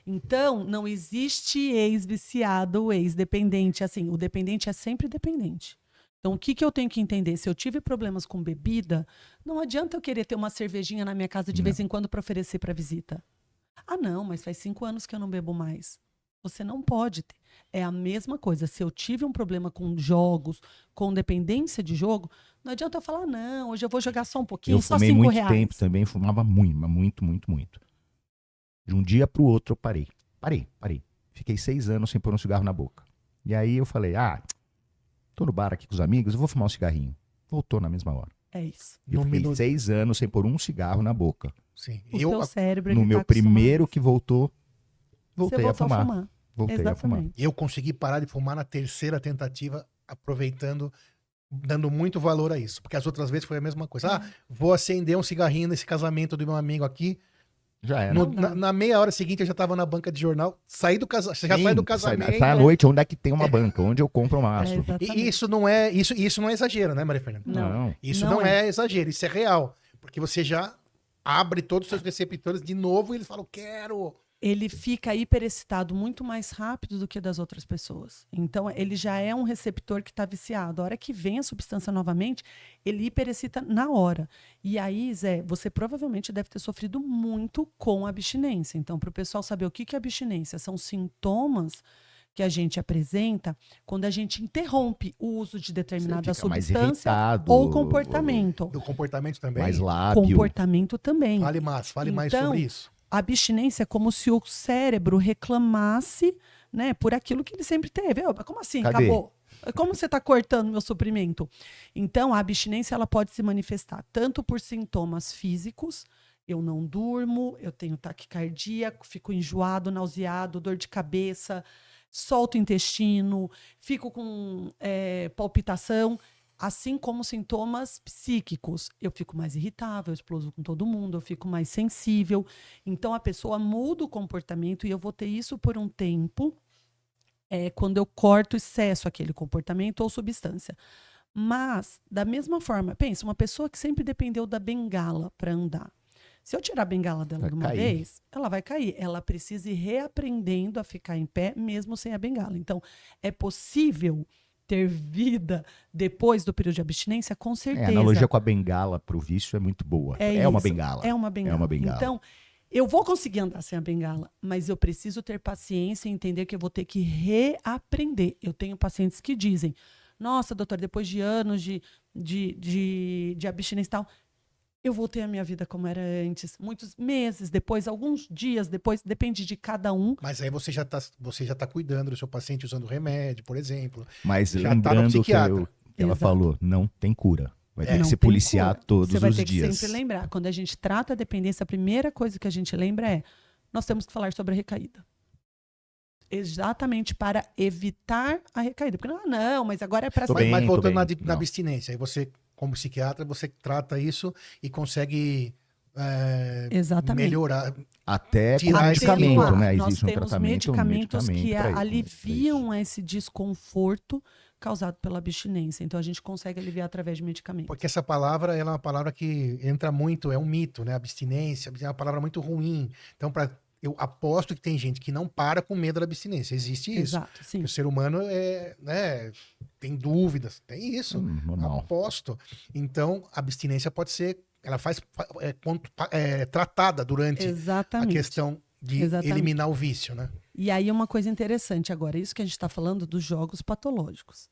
S1: Então, não existe ex-viciado ou ex-dependente. Assim, o dependente é sempre dependente. Então, o que eu tenho que entender? Se eu tive problemas com bebida, não adianta eu querer ter uma cervejinha na minha casa de vez em quando para oferecer para visita. Ah, não, mas faz 5 anos que eu não bebo mais. Você não pode ter. É a mesma coisa. Se eu tive um problema com jogos, com dependência de jogo, não adianta eu falar, não, hoje eu vou jogar só um pouquinho,
S3: Eu
S1: só
S3: fumei
S1: 5
S3: muito
S1: reais.
S3: tempo também, fumava muito, mas muito, muito, muito. De um dia pro outro eu parei. Parei. Fiquei 6 anos sem pôr um cigarro na boca. E aí eu falei, tô no bar aqui com os amigos, eu vou fumar um cigarrinho. Voltou na mesma hora.
S1: É isso.
S3: E eu fiquei 6 anos sem pôr um cigarro na boca.
S2: Sim.
S1: O seu cérebro,
S3: No
S1: ele
S3: meu
S1: tá acostumado.
S3: primeiro que voltou, voltei
S1: Você
S3: a
S1: voltou
S3: fumar. Voltei a fumar.
S1: Exatamente.
S2: Eu consegui parar de fumar na terceira tentativa, aproveitando, dando muito valor a isso. Porque as outras vezes foi a mesma coisa. Vou acender um cigarrinho nesse casamento do meu amigo aqui.
S3: Já era.
S2: Na meia hora seguinte eu já tava na banca de jornal. Saí do casamento. Você já sai do casamento.
S3: Sai à noite, onde é que tem uma banca? Onde eu compro um maço?
S1: Exatamente.
S2: E isso não é exagero, né, Maria Fernanda?
S1: Não.
S2: Isso
S1: Não
S2: não
S1: é.
S2: é exagero, isso é real. Porque você já abre todos os seus receptores de novo e eles falam, quero.
S1: Ele fica hiperexcitado muito mais rápido do que das outras pessoas. Então, ele já é um receptor que está viciado. A hora que vem a substância novamente, ele hiperexcita na hora. E aí, Zé, você provavelmente deve ter sofrido muito com a abstinência. Então, para o pessoal saber o que é abstinência, são sintomas que a gente apresenta quando a gente interrompe o uso de determinada
S3: Você fica mais
S1: substância
S3: irritado,
S1: ou comportamento.
S2: Do comportamento também.
S3: Mais lábio.
S1: Comportamento também.
S2: Fale mais
S1: Então,
S2: sobre isso.
S1: A abstinência é como se o cérebro reclamasse, né, por aquilo que ele sempre teve. Como assim?
S3: Cadê?
S1: Acabou? Como você está cortando meu suprimento? Então, a abstinência ela pode se manifestar tanto por sintomas físicos. Eu não durmo, eu tenho taquicardia, fico enjoado, nauseado, dor de cabeça, solto o intestino, fico com palpitação. Assim como sintomas psíquicos, eu fico mais irritável, eu exploso com todo mundo, eu fico mais sensível. Então, a pessoa muda o comportamento e eu vou ter isso por um tempo, quando eu corto o excesso aquele comportamento ou substância. Mas, da mesma forma, pensa, uma pessoa que sempre dependeu da bengala para andar. Se eu tirar a bengala dela
S3: Vai
S1: de uma
S3: cair.
S1: vez, ela vai cair. Ela precisa ir reaprendendo a ficar em pé, mesmo sem a bengala. Então, é possível ter vida depois do período de abstinência? Com certeza.
S3: A analogia com a bengala pro vício é muito boa. É uma
S1: isso,
S3: bengala.
S1: É uma bengala.
S3: É uma bengala.
S1: Então, eu vou conseguir andar sem a bengala, mas eu preciso ter paciência e entender que eu vou ter que reaprender. Eu tenho pacientes que dizem, nossa, doutor, depois de anos de abstinência e tal, eu voltei à minha vida como era antes. Muitos meses depois, alguns dias depois, depende de cada um.
S2: Mas aí você já tá cuidando do seu paciente usando remédio, por exemplo.
S3: Mas
S2: Já tá no
S3: lembrando que
S2: psiquiatra.
S3: ela
S1: Exato.
S3: falou, não tem cura. Vai ter
S1: Não
S3: que se
S1: tem
S3: policiar
S1: cura.
S3: todos
S1: Você vai
S3: os
S1: ter
S3: dias.
S1: que sempre lembrar. Quando a gente trata a dependência, a primeira coisa que a gente lembra é nós temos que falar sobre a recaída. Exatamente para evitar a recaída. Porque não, mas agora é para
S3: Tô
S2: Mas,
S3: bem,
S2: mas
S3: tô
S2: voltando
S3: bem.
S2: na
S3: Não.
S2: abstinência, aí você, como psiquiatra, você trata isso e consegue
S1: Exatamente.
S2: melhorar.
S3: Até com
S2: Tirar esse
S3: medicamento,
S2: clima.
S3: né?
S1: Nós
S3: Existe um
S1: temos
S3: tratamento,
S1: medicamentos que
S3: pra isso, pra
S1: aliviam
S3: isso.
S1: esse desconforto causado pela abstinência. Então, a gente consegue aliviar através de medicamentos.
S2: Porque essa palavra ela é uma palavra que entra muito, é um mito, né? Abstinência é uma palavra muito ruim. Então, eu aposto que tem gente que não para com medo da abstinência. Existe isso.
S1: Exato, sim.
S2: Porque o ser humano tem dúvidas, tem isso.
S3: Normal.
S2: Aposto. Então, a abstinência pode ser, ela tratada durante a
S1: Exatamente.
S2: questão de
S1: Exatamente.
S2: eliminar o vício, né?
S1: E aí, uma coisa interessante agora, isso que a gente está falando dos jogos patológicos.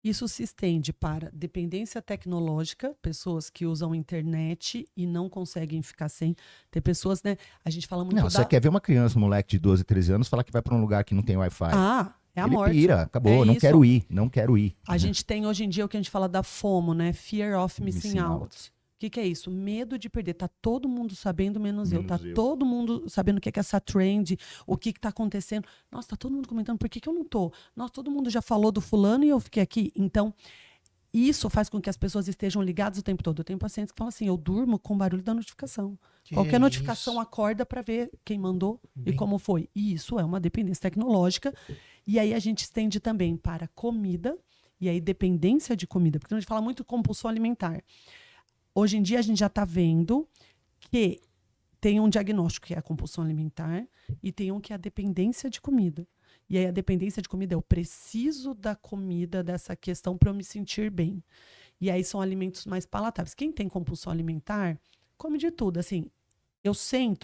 S1: Isso se estende para dependência tecnológica, pessoas que usam internet e não conseguem ficar sem. Tem pessoas, né? A gente fala muito
S3: Não, você quer ver uma criança, um moleque de 12, 13 anos, falar que vai pra um lugar que não tem Wi-Fi.
S1: Ah, é a
S3: Ele
S1: morte.
S3: pira, acabou,
S1: É
S3: não
S1: isso.
S3: quero ir, não quero ir.
S1: A gente tem hoje em dia o que a gente fala da FOMO, né? Fear of Missing Out. O que é isso? Medo de perder. Tá todo mundo sabendo, menos eu. Tá todo mundo sabendo o que é essa trend, o que tá acontecendo. Nossa, tá todo mundo comentando, por que eu não tô? Nossa, todo mundo já falou do fulano e eu fiquei aqui. Então, isso faz com que as pessoas estejam ligadas o tempo todo. Eu tenho pacientes que falam assim, eu durmo com o barulho da notificação. Qualquer notificação acorda para ver quem mandou e como foi. E isso é uma dependência tecnológica. E aí a gente estende também para comida, e aí dependência de comida. Porque a gente fala muito compulsão alimentar. Hoje em dia a gente já está vendo que tem um diagnóstico que é a compulsão alimentar e tem um que é a dependência de comida. E aí a dependência de comida é eu preciso da comida, dessa questão para eu me sentir bem. E aí são alimentos mais palatáveis. Quem tem compulsão alimentar, come de tudo. Assim, eu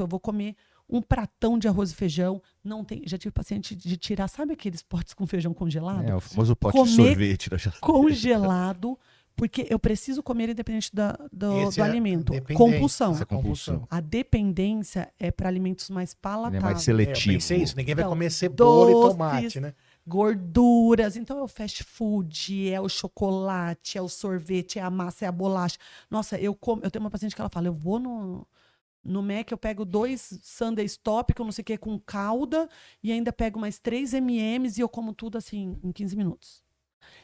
S1: vou comer um pratão de arroz e feijão. Não tem, já tive paciente de tirar, sabe aqueles potes com feijão congelado?
S3: É, o famoso pote de sorvete.
S1: Congelado. Porque eu preciso comer independente do alimento.
S2: Compulsão.
S3: Essa compulsão.
S1: A dependência é para alimentos mais palatáveis.
S3: Ele é mais seletivo.
S2: Eu pensei isso, ninguém vai
S1: Então,
S2: comer cebola
S1: doces,
S2: e tomate, né?
S1: Gorduras. Então é o fast food, é o chocolate, é o sorvete, é a massa, é a bolacha. Nossa, eu tenho uma paciente que ela fala, eu vou no Mac, eu pego 2 sundae stop, que eu não sei o que, com calda, e ainda pego mais 3 M&M's e eu como tudo assim em 15 minutos.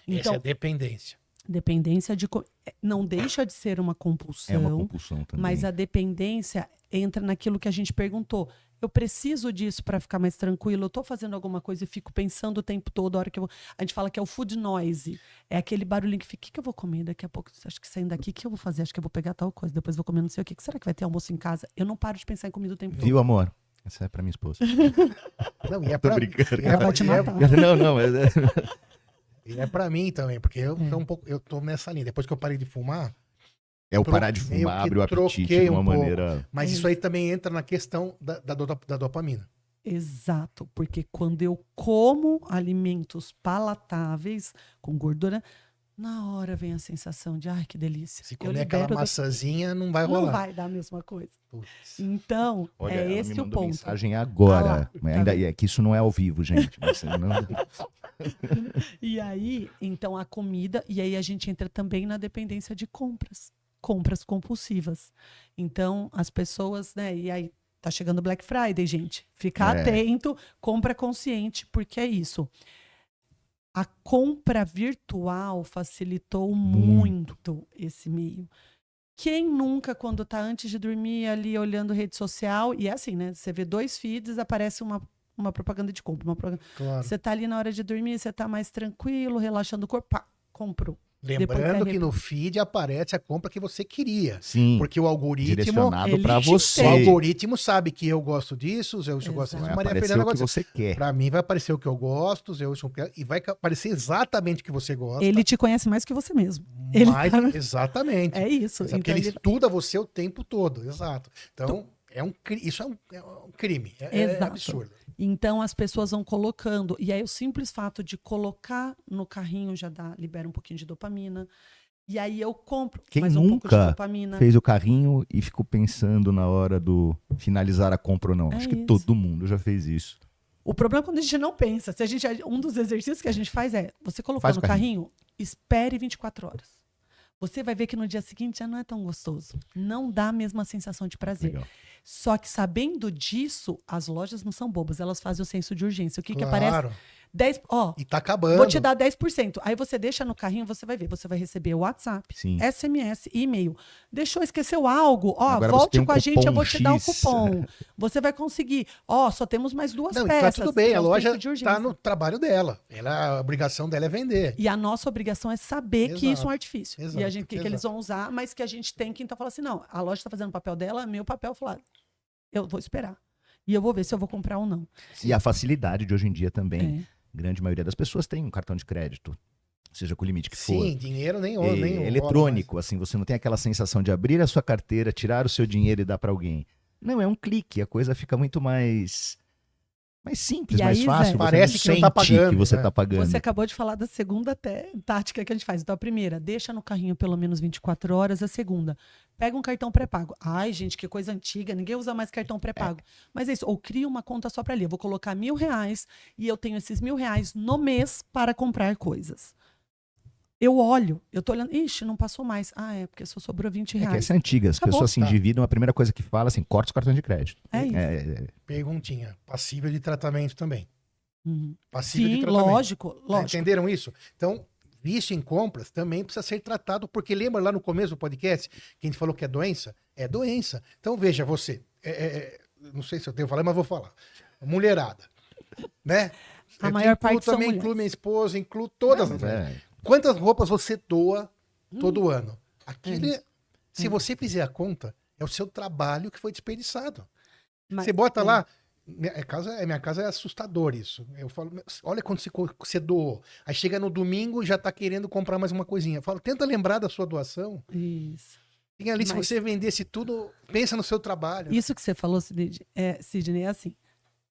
S2: Essa é a dependência.
S1: Dependência não deixa de ser uma compulsão,
S3: É uma compulsão também.
S1: mas a dependência entra naquilo que a gente perguntou. Eu preciso disso para ficar mais tranquilo. Eu estou fazendo alguma coisa e fico pensando o tempo todo. A hora que a gente fala que é o food noise. É aquele barulhinho que fica, o que eu vou comer daqui a pouco? Acho que saindo daqui, o que eu vou fazer? Acho que eu vou pegar tal coisa. Depois vou comer não sei o que. Será que vai ter almoço em casa? Eu não paro de pensar em comida o tempo todo.
S3: Viu, amor? Essa é pra minha esposa.
S2: Não, e é
S3: Tô
S2: pra
S3: brincando.
S1: Ela vai te matar.
S3: Não, mas...
S2: E é pra mim também, porque eu tô nessa linha. Depois que eu parei de fumar,
S3: É o parar de fumar, abre o apetite de uma maneira...
S2: mas isso aí também entra na questão da dopamina.
S1: Exato, porque quando eu como alimentos palatáveis, com gordura, na hora vem a sensação de, ai, que delícia.
S2: Se comer aquela maçãzinha, não vai rolar.
S1: Não vai dar a mesma coisa.
S2: Putz.
S1: Então,
S3: Olha,
S1: é
S3: ela
S1: esse
S3: me
S1: o
S3: mandou
S1: ponto.
S3: mensagem agora.
S1: Ah lá,
S3: Mas ainda, é que isso não é ao vivo, gente. Mas não...
S1: E aí, então, a comida, e aí a gente entra também na dependência de compras compulsivas. Então, as pessoas, né, e aí tá chegando Black Friday, gente. Fica atento, compra consciente, porque é isso. A compra virtual facilitou muito esse meio. Quem nunca, quando tá antes de dormir ali olhando rede social, e é assim, né? Você vê 2 feeds, aparece uma propaganda de compra.
S2: Claro.
S1: Você tá ali na hora de dormir, você tá mais tranquilo, relaxando o corpo, pá, comprou.
S2: Lembrando que no feed aparece a compra que você queria.
S3: Sim,
S2: porque o algoritmo...
S3: direcionado pra você.
S2: O algoritmo sabe que eu gosto disso, eu gosto disso.
S3: Vai
S2: Maria
S3: aparecer
S2: Fernanda
S3: o que
S2: gosta
S3: você quer.
S2: Pra mim vai aparecer o que eu gosto, e vai aparecer exatamente o que você gosta.
S1: Ele te conhece mais que você mesmo.
S2: Exatamente.
S1: É isso.
S2: Porque ele estuda você o tempo todo, exato. Então, isso é um crime, é absurdo.
S1: Então as pessoas vão colocando, e aí o simples fato de colocar no carrinho já libera um pouquinho de dopamina. E aí eu compro mais um pouco de dopamina.
S3: Fez o carrinho e ficou pensando na hora do finalizar a compra ou não? Acho que todo mundo já fez isso.
S1: O problema é quando a gente não pensa. Um dos exercícios que a gente faz é, você colocou no carrinho, espere 24 horas. Você vai ver que no dia seguinte já não é tão gostoso. Não dá a mesma sensação de prazer.
S3: Legal.
S1: Só que sabendo disso, as lojas não são bobas, elas fazem o senso de urgência. O que aparece? 10,
S2: e tá acabando.
S1: Vou te dar 10%. Aí você deixa no carrinho, você vai ver. Você vai receber WhatsApp, SMS, e-mail. Deixou, esqueceu algo?
S3: Agora
S1: volte com a gente, eu vou te dar o cupom. Você vai conseguir. Só temos mais 2 peças.
S2: Tá tudo bem, a loja tá no trabalho dela. A obrigação dela é vender.
S1: E a nossa obrigação é saber que isso é um artifício.
S2: Exato,
S1: e a gente que eles vão usar, mas que a gente tem que então falar assim, não, a loja está fazendo o papel dela, meu papel é falar, eu vou esperar. E eu vou ver se eu vou comprar ou não.
S3: E a facilidade de hoje em dia também. Grande maioria das pessoas tem um cartão de crédito, seja com o limite que for.
S2: Sim, dinheiro nem
S3: eletrônico, assim, você não tem aquela sensação de abrir a sua carteira, tirar o seu dinheiro e dar para alguém. Não, é um clique, a coisa fica muito mais Mais simples,
S1: E
S3: mais
S1: aí,
S3: fácil.
S1: Zé,
S3: Você
S2: parece
S3: não
S2: que não tá
S3: sente
S2: pagando,
S3: que você
S2: né?
S3: tá pagando.
S1: Você acabou de falar da segunda tática que a gente faz. Então, a primeira, deixa no carrinho pelo menos 24 horas. A segunda, pega um cartão pré-pago. Ai, gente, que coisa antiga, ninguém usa mais cartão pré-pago. Mas é isso, ou cria uma conta só para ali. Eu vou colocar R$ 1.000 e eu tenho esses R$ 1.000 no mês para comprar coisas. Eu olho, eu tô olhando, ixi, não passou mais. Ah, é, porque só sobrou R$ 20.
S3: É que essa é antiga. As
S1: Acabou.
S3: pessoas se
S2: Tá.
S3: endividam, a primeira coisa que fala assim, corta os cartões de crédito.
S1: É isso.
S2: Perguntinha. Passível de tratamento também.
S1: Uhum.
S2: Passível de
S1: Sim,
S2: tratamento.
S1: lógico,
S2: Tá,
S1: lógico.
S2: entenderam isso? Então, vício em compras também precisa ser tratado, porque lembra lá no começo do podcast que a gente falou que é doença? É doença. Então, veja, você. Não sei se eu tenho que falar, mas vou falar. Mulherada. Né?
S1: A maior parte são
S2: também
S1: mulheres.
S2: incluo minha esposa, incluo todas
S3: Não,
S2: as
S3: mas
S2: mulheres.
S3: é.
S2: Quantas roupas você doa todo ano? Aquilo,
S1: isso.
S2: se você fizer a conta, é o seu trabalho que foi desperdiçado.
S1: Mas-
S2: Você bota
S1: é.
S2: lá. Minha casa é assustador isso. Eu falo, olha quando você doou. Aí chega no domingo e já tá querendo comprar mais uma coisinha. Eu falo, tenta lembrar da sua doação.
S1: Isso.
S2: Tem ali, se
S1: Mas-
S2: você vendesse tudo, pensa no seu trabalho.
S1: Isso que você falou, Sidney, é assim.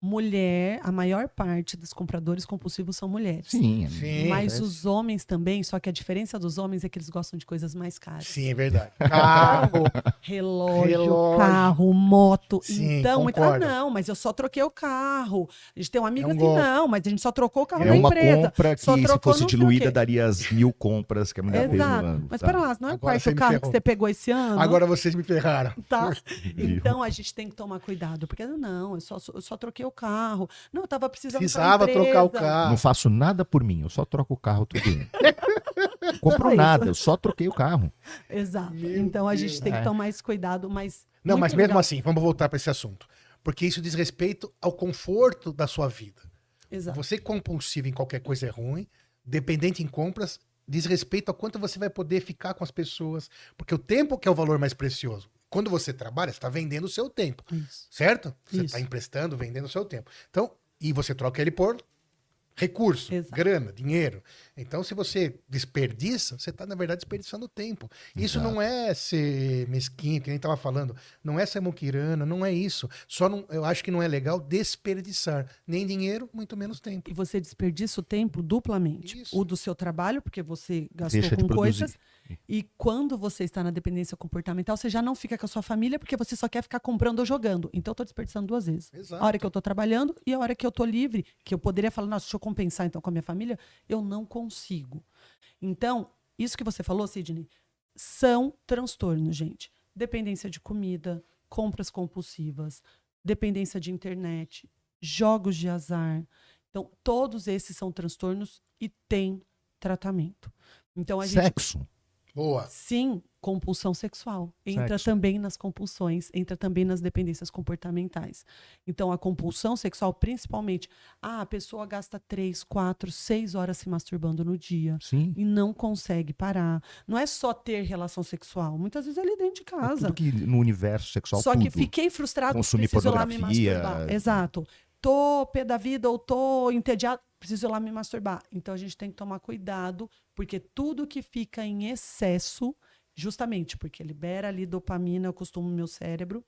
S1: Mulher, a maior parte dos compradores compulsivos são mulheres.
S3: Sim.
S2: Sim.
S1: Mas os homens também, só que a diferença dos homens é que eles gostam de coisas mais caras.
S2: Sim, é verdade. Carro.
S1: Relógio, carro, moto.
S2: Sim,
S1: Então,
S2: concordo.
S1: não, mas eu só troquei o carro. A gente tem uma amiga
S2: É um
S1: assim,
S2: golpe.
S1: não, mas a gente só trocou o carro
S3: É
S1: da
S3: uma
S1: empresa.
S3: compra que,
S1: Só
S3: se
S1: trocou
S3: fosse
S1: não sei o
S3: diluída,
S1: quê.
S3: daria as 1.000 compras que a mulher fez no
S1: Exato.
S3: ano.
S1: Mas
S3: sabe?
S1: pera lá, não é o
S2: Agora
S1: quarto
S2: você me
S1: carro que
S2: ferrou.
S1: você pegou esse ano?
S2: Agora vocês me ferraram.
S1: Tá. Então a gente tem que tomar cuidado, porque não, eu só troquei o carro. Não, eu tava precisando pra
S2: Precisava trocar o
S1: empresa.
S2: carro.
S3: Não faço nada por mim, eu só troco o carro todo ano. Compro
S1: Só isso.
S3: nada, eu só troquei o carro.
S1: Exato.
S2: Meu
S1: Então a gente
S2: Deus.
S1: tem que tomar esse cuidado, mas
S2: Não,
S1: muito
S2: mas mesmo
S1: legal.
S2: assim, vamos voltar para esse assunto. Porque isso diz respeito ao conforto da sua vida.
S1: Exato.
S2: Você compulsivo em qualquer coisa é ruim, dependente em compras, diz respeito a quanto você vai poder ficar com as pessoas. Porque o tempo que é o valor mais precioso. Quando você trabalha, você está vendendo o seu tempo,
S1: Isso.
S2: certo? Você
S1: Isso.
S2: está emprestando, vendendo o seu tempo. Então, e você troca ele por recurso,
S1: Exato.
S2: grana, dinheiro. Então, se você desperdiça, você está, na verdade, desperdiçando tempo. Isso
S3: Exato.
S2: não é ser mesquinho, que nem estava falando. Não é ser muquirana, não é isso. Só não, eu acho que não é legal desperdiçar nem dinheiro, muito menos tempo.
S1: E você desperdiça o tempo duplamente.
S2: Isso.
S1: O do seu trabalho, porque você gastou
S3: Deixa de
S1: com
S3: produzir.
S1: coisas. E quando você está na dependência comportamental, você já não fica com a sua família, porque você só quer ficar comprando ou jogando. Então, eu tô desperdiçando 2 vezes.
S2: Exato.
S1: A hora que eu tô trabalhando e a hora que eu tô livre, que eu poderia falar, nossa, deixa eu compensar então com a minha família, eu não consigo. Então, isso que você falou, Sidney, são transtornos, gente. Dependência de comida, compras compulsivas, dependência de internet, jogos de azar. Então, todos esses são transtornos e têm tratamento. Então, a gente
S3: Sexo.
S2: Boa.
S1: sim, compulsão sexual. Entra
S3: Sexo.
S1: também nas compulsões, entra também nas dependências comportamentais. Então, a compulsão sexual, principalmente, a pessoa gasta 3, 4, 6 horas se masturbando no dia
S3: Sim.
S1: e não consegue parar. Não é só ter relação sexual. Muitas vezes é ali dentro de
S3: É
S1: casa.
S3: tudo que no universo sexual,
S1: Só
S3: tudo.
S1: que fiquei frustrado,
S3: Consumir
S1: preciso ir lá me
S3: pornografia.
S1: masturbar. Exato. Tô pé da vida ou tô entediado, preciso ir lá me masturbar. Então a gente tem que tomar cuidado, porque tudo que fica em excesso, justamente porque libera ali dopamina, eu acostumo no meu cérebro,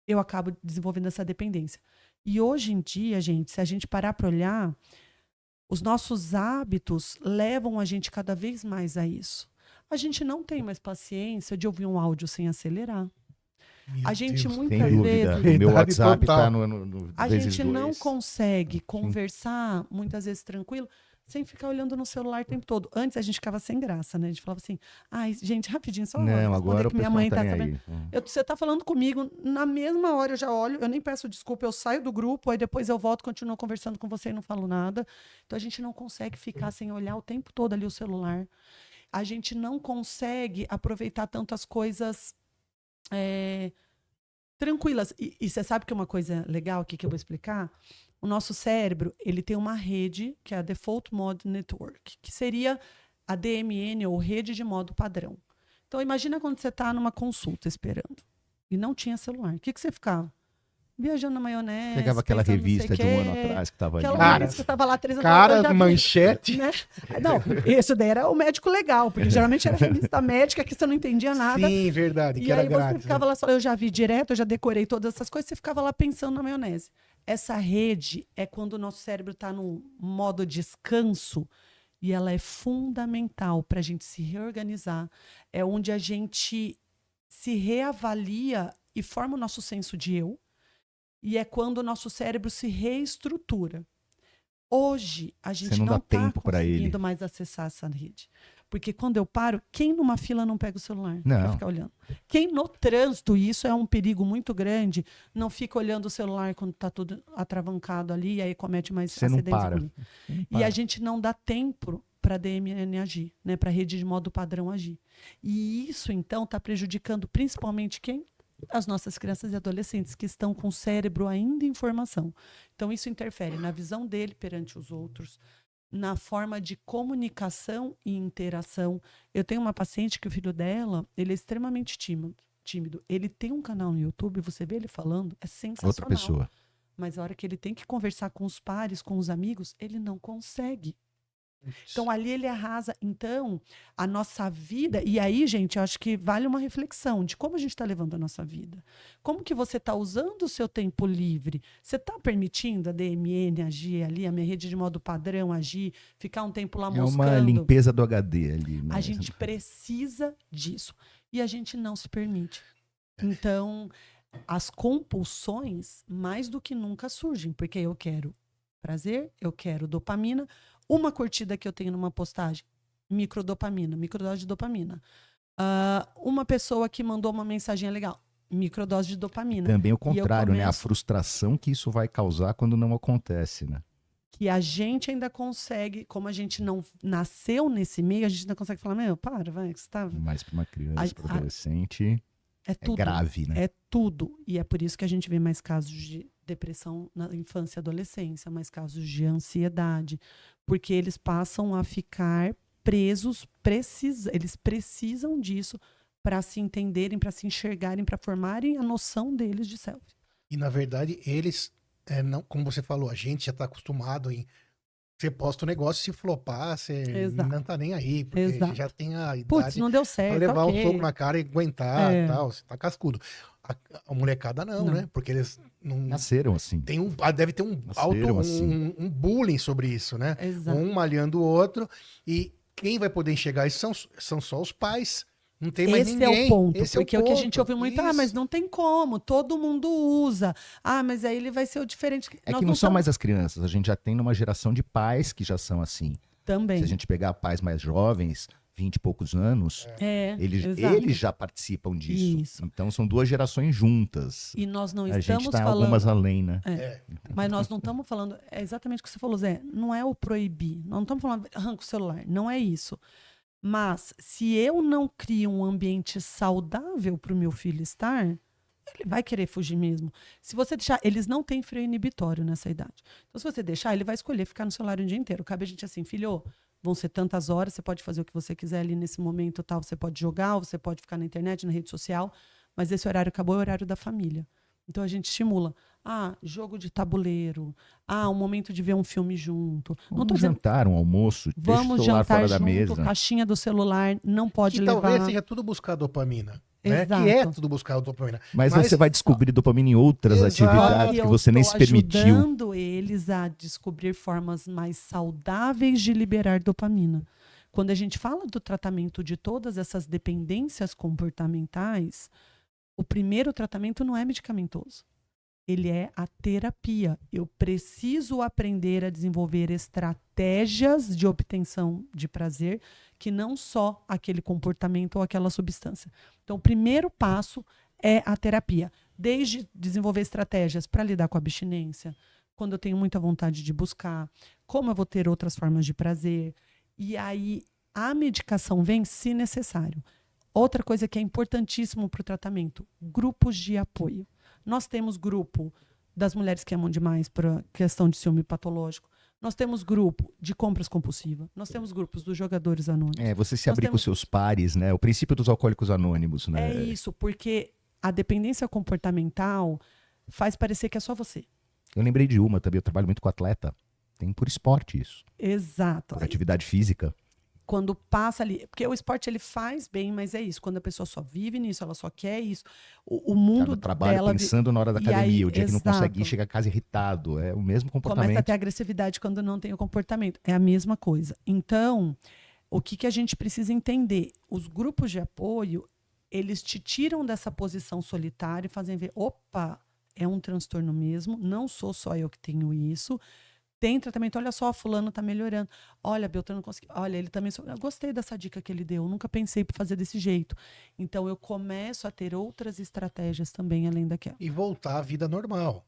S1: eu acabo desenvolvendo essa dependência. E hoje em dia, gente, se a gente parar para olhar, os nossos hábitos levam a gente cada vez mais a isso. A gente não tem mais paciência de ouvir um áudio sem acelerar.
S2: Meu
S1: A gente
S2: Deus.
S1: muitas
S3: Sem dúvida.
S1: vezes
S3: O meu
S2: Verdade
S3: WhatsApp
S2: total.
S3: tá no
S1: a
S3: vezes
S1: gente não
S3: dois.
S1: consegue conversar muitas vezes tranquilo sem ficar olhando no celular o tempo todo. Antes a gente ficava sem graça, né? A gente falava assim, ai, gente, rapidinho, só
S3: Não,
S1: responder
S3: agora o
S1: que minha
S3: pessoal
S1: mãe
S3: tá
S1: tá
S3: nem
S1: sabendo.
S3: aí.
S1: Você tá falando comigo, na mesma hora eu já olho, eu nem peço desculpa, eu saio do grupo, aí depois eu volto, continuo conversando com você e não falo nada. Então a gente não consegue ficar sem olhar o tempo todo ali o celular. A gente não consegue aproveitar tanto as coisas tranquilas. E você sabe que é uma coisa legal aqui que eu vou explicar? O nosso cérebro, ele tem uma rede, que é a Default Mode Network, que seria a DMN, ou rede de modo padrão. Então, imagina quando você está numa consulta esperando e não tinha celular. O que você ficava? viajando na maionese.
S3: Pegava aquela
S1: pensando não sei
S3: revista de um ano atrás que tava ali.
S1: Aquela
S2: Cara,
S1: revista que tava lá 3 anos
S2: Cara,
S1: eu já vi,
S2: manchete.
S1: né? Não, esse daí era o médico legal, porque geralmente era revista médica que você não entendia nada.
S2: Sim, verdade, que
S1: E
S2: era
S1: aí você
S2: grátis.
S1: ficava lá, eu já vi direto, eu já decorei todas essas coisas, você ficava lá pensando na maionese. Essa rede é quando o nosso cérebro está no modo descanso e ela é fundamental para a gente se reorganizar. É onde a gente se reavalia e forma o nosso senso de eu. E é quando o nosso cérebro se reestrutura. Hoje, a gente
S3: não
S1: não
S3: dá
S1: está
S3: tempo pra ele.
S1: conseguindo mais acessar essa rede. Porque quando eu paro, quem numa fila não pega o celular
S3: Não.
S1: para ficar olhando? Quem no trânsito, e isso é um perigo muito grande, não fica olhando o celular quando está tudo atravancado ali e aí comete mais
S3: Você não
S1: acidentes.
S3: para.
S1: ruins.
S3: Não
S1: E
S3: para.
S1: a gente não dá tempo para a DMN agir, né? Para a rede de modo padrão agir. E isso, então, está prejudicando principalmente quem? As nossas crianças e adolescentes que estão com o cérebro ainda em formação. Então, isso interfere na visão dele perante os outros, na forma de comunicação e interação. Eu tenho uma paciente que o filho dela, ele é extremamente tímido. Ele tem um canal no YouTube, você vê ele falando, é sensacional.
S3: Outra pessoa.
S1: Mas a hora que ele tem que conversar com os pares, com os amigos, ele não consegue. Então, ali ele arrasa. Então, a nossa vida... E aí, gente, eu acho que vale uma reflexão de como a gente está levando a nossa vida. Como que você está usando o seu tempo livre? Você está permitindo a DMN agir ali, a minha rede de modo padrão agir, ficar um tempo lá
S3: É
S1: moscando?
S3: uma limpeza do HD ali. Né?
S1: A gente precisa disso. E a gente não se permite. Então, as compulsões, mais do que nunca, surgem. Porque eu quero prazer, eu quero dopamina. Uma curtida que eu tenho numa postagem, microdopamina, microdose de dopamina. Uma pessoa que mandou uma mensagem legal, microdose de dopamina.
S3: Também o contrário, né? A
S1: começo-
S3: frustração que isso vai causar quando não acontece, né?
S1: Que a gente ainda consegue, como a gente não nasceu nesse meio, a gente ainda consegue falar, meu, para, vai, que você tá...
S3: Mas para uma criança,
S1: A-
S3: para um adolescente,
S1: É tudo.
S3: é grave, né?
S1: É tudo. E é por isso que a gente vê mais casos de depressão na infância e adolescência, mais casos de ansiedade, porque eles passam a ficar presos, eles precisam disso para se entenderem, para se enxergarem, para formarem a noção deles de self.
S2: E na verdade, eles, não, como você falou, a gente já tá acostumado em. Você posta o negócio, se flopar, você
S1: Exato.
S2: não tá nem aí, porque
S1: Exato.
S2: já tem a
S1: Putz,
S2: idade
S1: não deu
S2: pra
S1: certo,
S2: levar
S1: ok.
S2: um soco na cara e aguentar e
S1: É.
S2: tal. Você tá cascudo. A molecada não,
S1: Não.
S2: né? Porque eles não.
S3: Nasceram assim.
S2: Tem deve ter um
S3: Nasceram assim.
S2: um bullying sobre isso, né?
S1: Exato.
S2: Um malhando o outro. E quem vai poder enxergar isso são só os pais. Não tem mais
S1: Esse
S2: ninguém.
S1: é o ponto,
S2: Esse é
S1: porque o que a gente
S2: ponto.
S1: ouve muito, mas
S2: Isso.
S1: não tem como, todo mundo usa. Mas aí ele vai ser o diferente.
S3: É
S1: Nós
S3: que não são
S1: estamos-
S3: mais as crianças, a gente já tem uma geração de pais que já são assim.
S1: Também.
S3: Se a gente pegar pais mais jovens, 20 e poucos anos, eles
S1: exato.
S3: já participam disso.
S1: Isso.
S3: Então são duas gerações juntas.
S1: E nós não
S3: A gente
S1: estamos
S3: está
S1: falando...
S3: algumas além, né?
S1: Mas nós não estamos falando... É exatamente o que você falou, Zé. Não é o proibir. Nós não estamos falando arranca o celular. Não é isso. Mas se eu não crio um ambiente saudável para o meu filho estar, ele vai querer fugir mesmo. Se você deixar... Eles não têm freio inibitório nessa idade. Então, se você deixar, ele vai escolher ficar no celular o dia inteiro. Cabe a gente assim, filho, vão ser tantas horas, você pode fazer o que você quiser ali nesse momento, tal. Você pode jogar, você pode ficar na internet, na rede social, mas esse horário acabou, é o horário da família. Então a gente estimula. Jogo de tabuleiro. Um momento de ver um filme junto. Não tô
S3: Vamos
S1: dizendo,
S3: jantar, um almoço, deixa o
S1: vamos
S3: celular
S1: jantar
S3: fora da
S1: junto,
S3: mesa.
S1: caixinha do celular, não pode
S2: Que
S1: levar.
S2: talvez seja tudo buscar dopamina. Né?
S1: Exato.
S2: Que é tudo buscar dopamina.
S3: Mas você vai descobrir dopamina em outras
S2: Exato.
S3: atividades que você nem se permitiu.
S1: Ajudando eles a descobrir formas mais saudáveis de liberar dopamina. Quando a gente fala do tratamento de todas essas dependências comportamentais, o primeiro tratamento não é medicamentoso. Ele é a terapia. Eu preciso aprender a desenvolver estratégias de obtenção de prazer que não só aquele comportamento ou aquela substância. Então, o primeiro passo é a terapia. Desde desenvolver estratégias para lidar com a abstinência, quando eu tenho muita vontade de buscar, como eu vou ter outras formas de prazer. E aí, a medicação vem se necessário. Outra coisa que é importantíssimo para o tratamento, grupos de apoio. Nós temos grupo das mulheres que amam demais para questão de ciúme patológico. Nós temos grupo de compras compulsivas. Nós temos grupos dos jogadores anônimos.
S3: Você se
S1: Nós
S3: abrir com
S1: temos-
S3: seus pares, né? O princípio dos alcoólicos anônimos, né?
S1: É isso, porque a dependência comportamental, faz parecer que é só você.
S3: Eu lembrei de uma também, eu trabalho muito com atleta. Tem por esporte isso,
S1: Exato.
S3: por
S1: Aí,
S3: atividade física.
S1: quando passa ali, porque o esporte ele faz bem, mas é isso, quando a pessoa só vive nisso, ela só quer isso, o
S3: Tá
S1: mundo
S3: no trabalho
S1: dela
S3: pensando na hora da
S1: e aí,
S3: academia, o dia que não consegue ir,
S1: exato.
S3: chega a casa irritado. É o mesmo
S1: Começa a
S3: comportamento.
S1: ter agressividade quando não tem o comportamento. É a mesma coisa. Então, o que, que a gente precisa entender? Os grupos de apoio, eles te tiram dessa posição solitária e fazem ver, opa, é um transtorno mesmo, não sou só eu que tenho isso. Tem tratamento, olha só, fulano tá melhorando. Olha, Beltrano conseguiu. Olha, ele também. Eu gostei dessa dica que ele deu. Nunca pensei para fazer desse jeito. Então eu começo a ter outras estratégias também além daquela.
S2: E voltar à vida normal.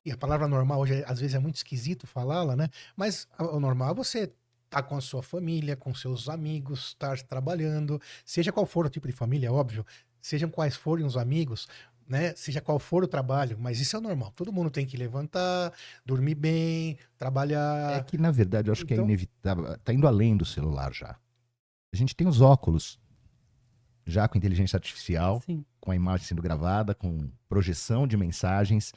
S2: E a palavra normal hoje, às vezes, é muito esquisito falá-la, né? Mas o normal é você estar com a sua família, com seus amigos, estar trabalhando, seja qual for o tipo de família, óbvio, sejam quais forem os amigos, né? Seja qual for o trabalho, mas isso é o normal. Todo mundo tem que levantar, dormir bem,
S3: É
S2: trabalhar.
S3: que, na verdade, eu acho que é
S2: Então,
S3: inevitável. Tá indo além do celular já. A gente tem os óculos, já com inteligência artificial,
S1: Sim,
S3: com a imagem sendo gravada, com projeção de mensagens,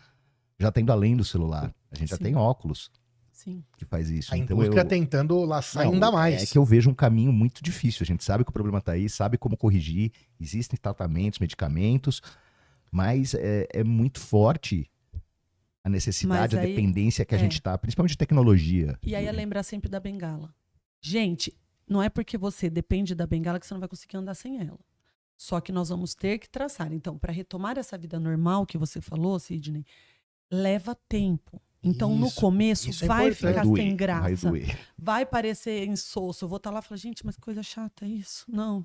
S3: já tá indo além do celular. A gente já
S1: Sim.
S3: tem óculos
S1: sim.
S3: que faz isso.
S2: a
S3: Então
S2: indústria
S3: eu,
S2: tentando laçar
S3: não,
S2: ainda mais.
S3: é que eu vejo um caminho muito difícil. A gente sabe que o problema tá aí, sabe como corrigir, existem tratamentos, medicamentos, mas é muito forte a necessidade,
S1: Mas
S3: a
S1: aí-
S3: dependência que a
S1: é.
S3: gente tá, principalmente de tecnologia.
S1: E aí é lembrar sempre da bengala. Gente, não é porque você depende da bengala que você não vai conseguir andar sem ela. Só que nós vamos ter que traçar. Então, para retomar essa vida normal que você falou, Sidney, leva tempo. Então, no
S2: Isso,
S1: começo,
S2: isso é
S1: vai
S2: importante.
S1: ficar
S3: doer,
S1: sem
S3: vai
S1: graça.
S3: doer.
S1: Vai parecer insosso. Eu vou estar lá e falar, gente, mas que coisa chata isso. Não,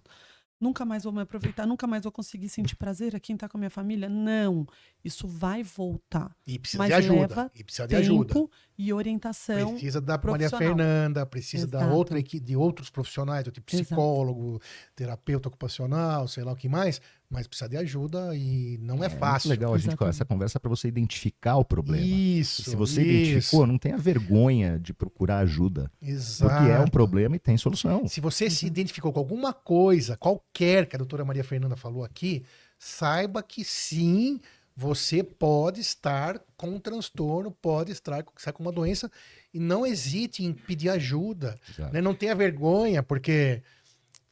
S1: nunca mais vou me aproveitar, nunca mais vou conseguir sentir prazer aqui em estar com a minha família. Não, isso vai voltar.
S2: E precisa
S1: Mas
S2: de ajuda.
S1: leva
S2: E precisa de ajuda.
S1: tempo e orientação.
S2: Precisa da Maria
S1: profissional.
S2: Fernanda, precisa da
S1: Exato.
S2: outra equipe, de outros profissionais, do tipo
S1: Exato.
S2: psicólogo, terapeuta ocupacional, sei lá o que mais, mas precisa de ajuda e não é
S3: É muito
S2: fácil.
S3: legal a gente com
S1: Exatamente.
S3: essa conversa para você identificar o problema.
S2: Isso.
S3: E se você
S2: isso.
S3: identificou, não tenha vergonha de procurar ajuda.
S2: Exato.
S3: Porque é um problema e tem solução.
S2: Se você se identificou com alguma coisa, qualquer que a doutora Maria Fernanda falou aqui, saiba que sim, você pode estar com um transtorno, pode estar com uma doença e não hesite em pedir ajuda.
S3: Exato.
S2: Né? Não tenha vergonha, porque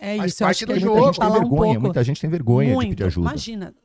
S1: É
S2: Faz
S1: isso, eu acho
S2: parte
S1: que
S2: do
S1: a gente
S2: jogo.
S1: tem
S3: Muita
S1: que
S3: gente tem
S1: falar um
S3: vergonha,
S1: pouco.
S3: muita gente tem vergonha de pedir ajuda.
S1: Imagina,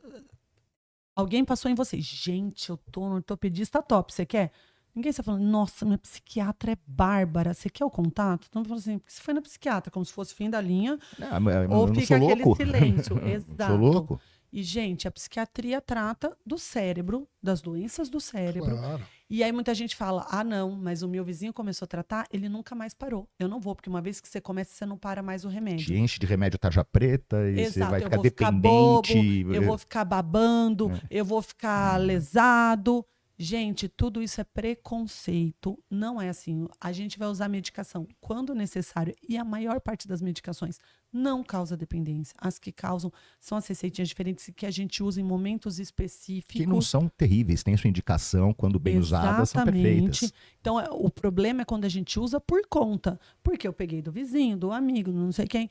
S1: alguém passou em você. Gente, eu tô no ortopedista top, você quer? Ninguém está falando, nossa, minha psiquiatra é bárbara, você quer o contato? Então, falando assim, porque você foi na psiquiatra, como se fosse fim da linha,
S3: Não, mas eu
S1: ou
S3: não
S1: fica
S3: sou
S1: aquele
S3: louco.
S1: silêncio.
S3: Não
S1: Exato.
S3: sou louco.
S1: E, gente, a psiquiatria trata do cérebro, das doenças do cérebro.
S2: claro,
S1: E aí muita gente fala, ah, não, mas o meu vizinho começou a tratar, ele nunca mais parou. Eu não vou, porque uma vez que você começa, você não para mais o remédio.
S3: Te enche de remédio tarja preta e você
S1: Exato,
S3: vai
S1: eu
S3: ficar
S1: vou ficar
S3: dependente.
S1: bobo, eu vou ficar babando, eu vou ficar lesado. Gente, tudo isso é preconceito. Não é assim. A gente vai usar medicação quando necessário. E a maior parte das medicações não causa dependência. As que causam são as receitinhas diferentes que a gente usa em momentos específicos.
S3: Que não são terríveis, tem sua indicação, quando bem usadas, são perfeitas.
S1: Então, o problema é quando a gente usa por conta. Porque eu peguei do vizinho, do amigo, não sei quem.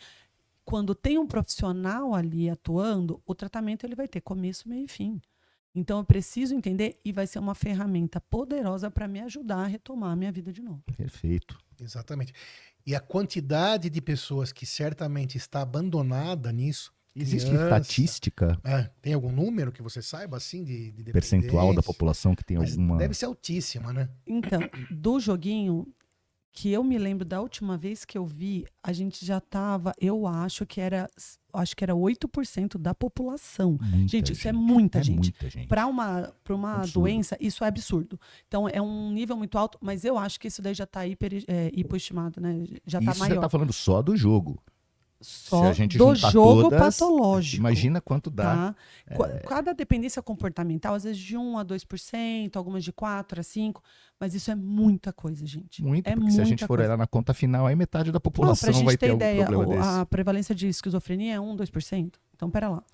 S1: Quando tem um profissional ali atuando, o tratamento ele vai ter começo, meio e fim. Então, eu preciso entender e vai ser uma ferramenta poderosa para me ajudar a retomar a minha vida de novo.
S3: Perfeito.
S2: exatamente. E a quantidade de pessoas que certamente está abandonada nisso.
S3: Existe
S2: criança,
S3: estatística,
S2: tem algum número que você saiba, assim, de
S3: percentual da
S2: dependência?
S3: população que tem
S2: Mas
S3: alguma...
S2: deve ser altíssima, né?
S1: Então, do joguinho, que eu me lembro da última vez que eu vi, a gente já estava, eu acho que era 8% da população.
S3: Muita
S1: Gente, isso é muita gente.
S3: Muita gente.
S1: Para uma
S3: Absurdo.
S1: doença, isso é absurdo. Então, é um nível muito alto, mas eu acho que isso daí já está hipoestimado, né? Já está
S3: Isso você
S1: maior.
S3: está falando só do jogo.
S1: Só
S3: Se a gente
S1: do
S3: juntar
S1: jogo
S3: todas,
S1: patológico.
S3: imagina quanto dá.
S1: Tá? Cada dependência comportamental, às vezes de 1 a 2%, algumas de 4 a 5%, mas isso é muita coisa, gente.
S3: Muito,
S1: é
S3: porque se a gente
S1: muita
S3: for
S1: coisa.
S3: olhar na conta final, aí metade da
S1: Para
S3: população
S1: a gente
S3: vai ter
S1: ter
S3: algum
S1: ideia,
S3: problema desse.
S1: a prevalência de esquizofrenia é 1, 2%. Então, pera lá.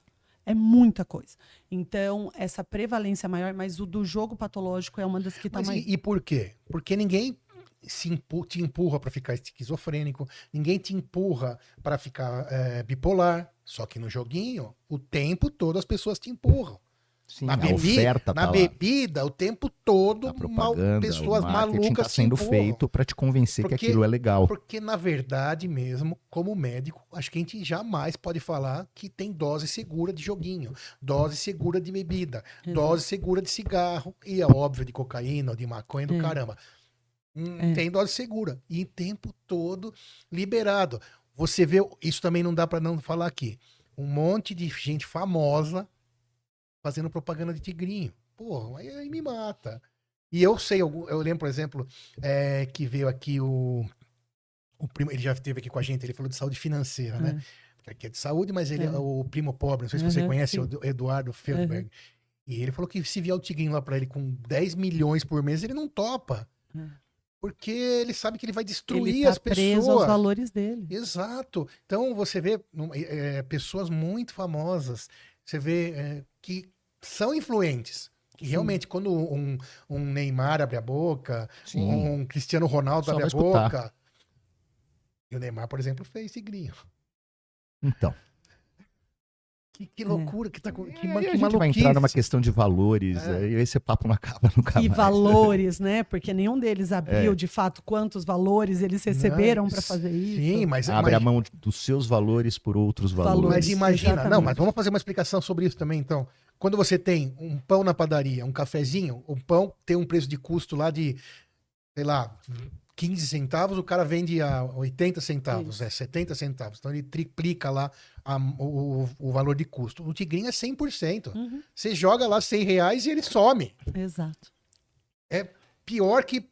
S1: É muita coisa. Então, essa prevalência é maior, mas o do jogo patológico é uma das que está
S2: Mas
S1: mais...
S2: e por quê? Porque ninguém te empurra para ficar esquizofrênico, ninguém te empurra para ficar bipolar. Só que no joguinho, o tempo todo as pessoas te empurram.
S3: Sim,
S2: Na
S3: a
S2: bebida,
S3: oferta
S2: na
S3: tá lá.
S2: bebida, o tempo todo,
S3: A propaganda,
S2: pessoas
S3: o marketing
S2: malucas
S3: tá sendo
S2: se empurram.
S3: feito para te convencer que
S2: Porque-
S3: aquilo é legal.
S2: Porque, na verdade mesmo, como médico, acho que a gente jamais pode falar que tem dose segura de joguinho, dose segura de bebida,
S1: Exato.
S2: dose segura de cigarro, e é óbvio de cocaína ou de maconha do
S1: É.
S2: caramba.
S1: É.
S2: Tem dose segura. E o tempo todo liberado. Você vê, isso também não dá para não falar aqui. Um monte de gente famosa fazendo propaganda de tigrinho. Pô, aí me mata. E eu sei, eu lembro, por exemplo, que veio aqui o primo, ele já esteve aqui com a gente, ele falou de saúde financeira, né? Porque aqui é de saúde, mas ele é o primo pobre, não sei se você conhece,
S1: sim.
S2: o Eduardo Feldberg. E ele falou que se vier o tigrinho lá para ele com 10 milhões por mês, ele não topa. Porque ele sabe que ele vai destruir
S1: Ele tá
S2: as
S1: preso aos
S2: pessoas.
S1: valores dele.
S2: Exato. Então você vê pessoas muito famosas, você vê que são influentes. E
S1: Sim.
S2: realmente, quando um Neymar abre a boca,
S3: Sim.
S2: um Cristiano Ronaldo
S3: Só
S2: abre a
S3: vai escutar.
S2: boca. E o Neymar, por exemplo, fez tigrinho.
S3: Então,
S2: Que loucura, que
S3: aí
S2: que
S3: a gente vai
S2: maluquice.
S3: entrar numa questão de valores, aí esse papo não acaba nunca
S1: E
S3: mais.
S1: valores, né? Porque nenhum deles abriu de fato quantos valores eles receberam para fazer isso.
S2: Sim, mas
S3: Abre a mão dos seus valores por outros valores.
S2: Mas imagina,
S1: exatamente.
S2: não, mas vamos fazer uma explicação sobre isso também, então. Quando você tem um pão na padaria, um cafezinho, o pão tem um preço de custo lá de, sei lá, 15 centavos, o cara vende a 80 centavos, 70 centavos. Então ele triplica lá o valor de custo. O tigrinho é 100%. Você joga lá R$100 e ele some.
S1: Exato.
S2: É pior que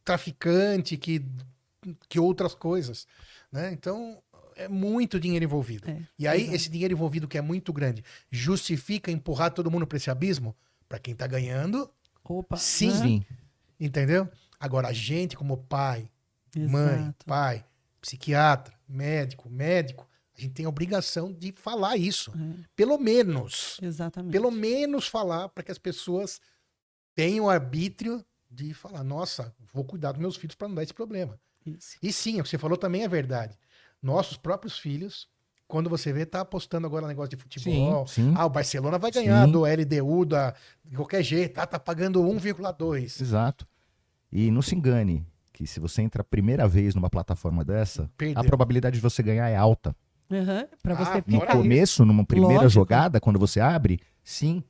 S2: traficante, que outras coisas, né? Então, é muito dinheiro envolvido. E aí, esse dinheiro envolvido que é muito grande, justifica empurrar todo mundo para esse abismo? Para quem tá ganhando,
S1: Opa.
S2: sim. Entendeu? Agora, a gente como pai, mãe, pai, psiquiatra, médico, a gente tem a obrigação de falar isso. Pelo menos.
S1: Exatamente.
S2: Pelo menos falar para que as pessoas tenham o arbítrio de falar, nossa, vou cuidar dos meus filhos para não dar esse problema.
S1: Isso.
S2: E sim, o que você falou também é verdade. Nossos próprios filhos, quando você vê, tá apostando agora no negócio de futebol.
S3: Sim.
S2: Ah, o Barcelona vai ganhar do LDU de qualquer jeito. Tá pagando 1,2.
S3: Exato. E não se engane, que se você entra a primeira vez numa plataforma dessa,
S2: Perdeu.
S3: a probabilidade de você ganhar é alta.
S1: Para você
S3: No
S2: fora
S1: ficar.
S3: começo, numa primeira
S1: Lógico.
S3: jogada, quando você abre, sim.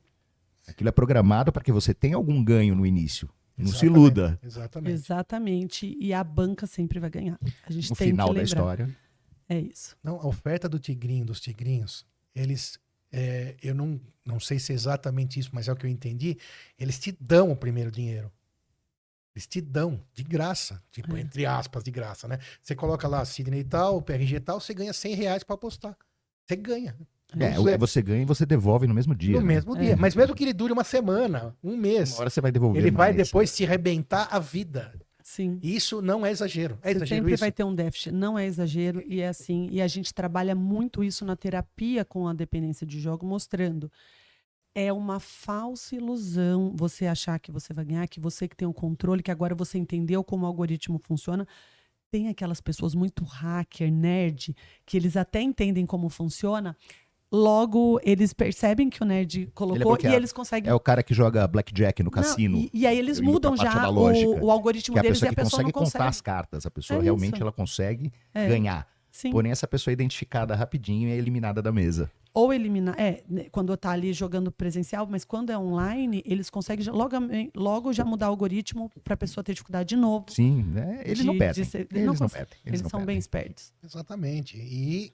S3: Aquilo é programado para que você tenha algum ganho no início. Não se iluda.
S2: Exatamente.
S1: Exatamente. E a banca sempre vai ganhar. A gente
S3: No
S1: tem
S3: final
S1: que
S3: da
S1: lembrar.
S3: história.
S1: É isso.
S2: Não, a oferta dos tigrinhos, eles, eu não sei se é exatamente isso, mas é o que eu entendi, eles te dão o primeiro dinheiro. Eles te dão de graça, tipo, entre aspas, de graça, né? Você coloca lá Sidney tal, PRG tal, você ganha R$100 para apostar. Você ganha.
S3: Você ganha e você devolve no mesmo dia.
S2: No mesmo dia. Mas mesmo que ele dure uma semana, um mês,
S3: Uma hora você vai devolver
S2: ele vai
S3: mais.
S2: depois se arrebentar a vida.
S1: Sim.
S2: E isso não é exagero. É
S1: Você
S2: exagero
S1: sempre
S2: isso?
S1: vai ter um déficit. Não é exagero. E é assim. E a gente trabalha muito isso na terapia com a dependência de jogo, mostrando. É uma falsa ilusão você achar que você vai ganhar, que você que tem o controle, que agora você entendeu como o algoritmo funciona. Tem aquelas pessoas muito hacker, nerd, que eles até entendem como funciona. Logo, eles percebem que o nerd colocou e eles conseguem...
S3: É o cara que joga blackjack no cassino.
S1: E aí eles mudam já o algoritmo
S3: que é a
S1: deles e
S3: pessoa
S1: a
S3: que
S1: pessoa não
S3: consegue
S1: consegue.
S3: contar as cartas. A pessoa
S1: É
S3: realmente
S1: isso.
S3: ela consegue ganhar.
S1: Sim.
S3: Porém, essa pessoa é identificada rapidinho e é eliminada da mesa.
S1: Ou eliminar, quando tá ali jogando presencial, mas quando é online, eles conseguem logo já mudar o algoritmo para a pessoa ter dificuldade de novo.
S3: Sim, eles não perdem.
S1: Eles não perdem. Eles são bem espertos.
S2: Exatamente. E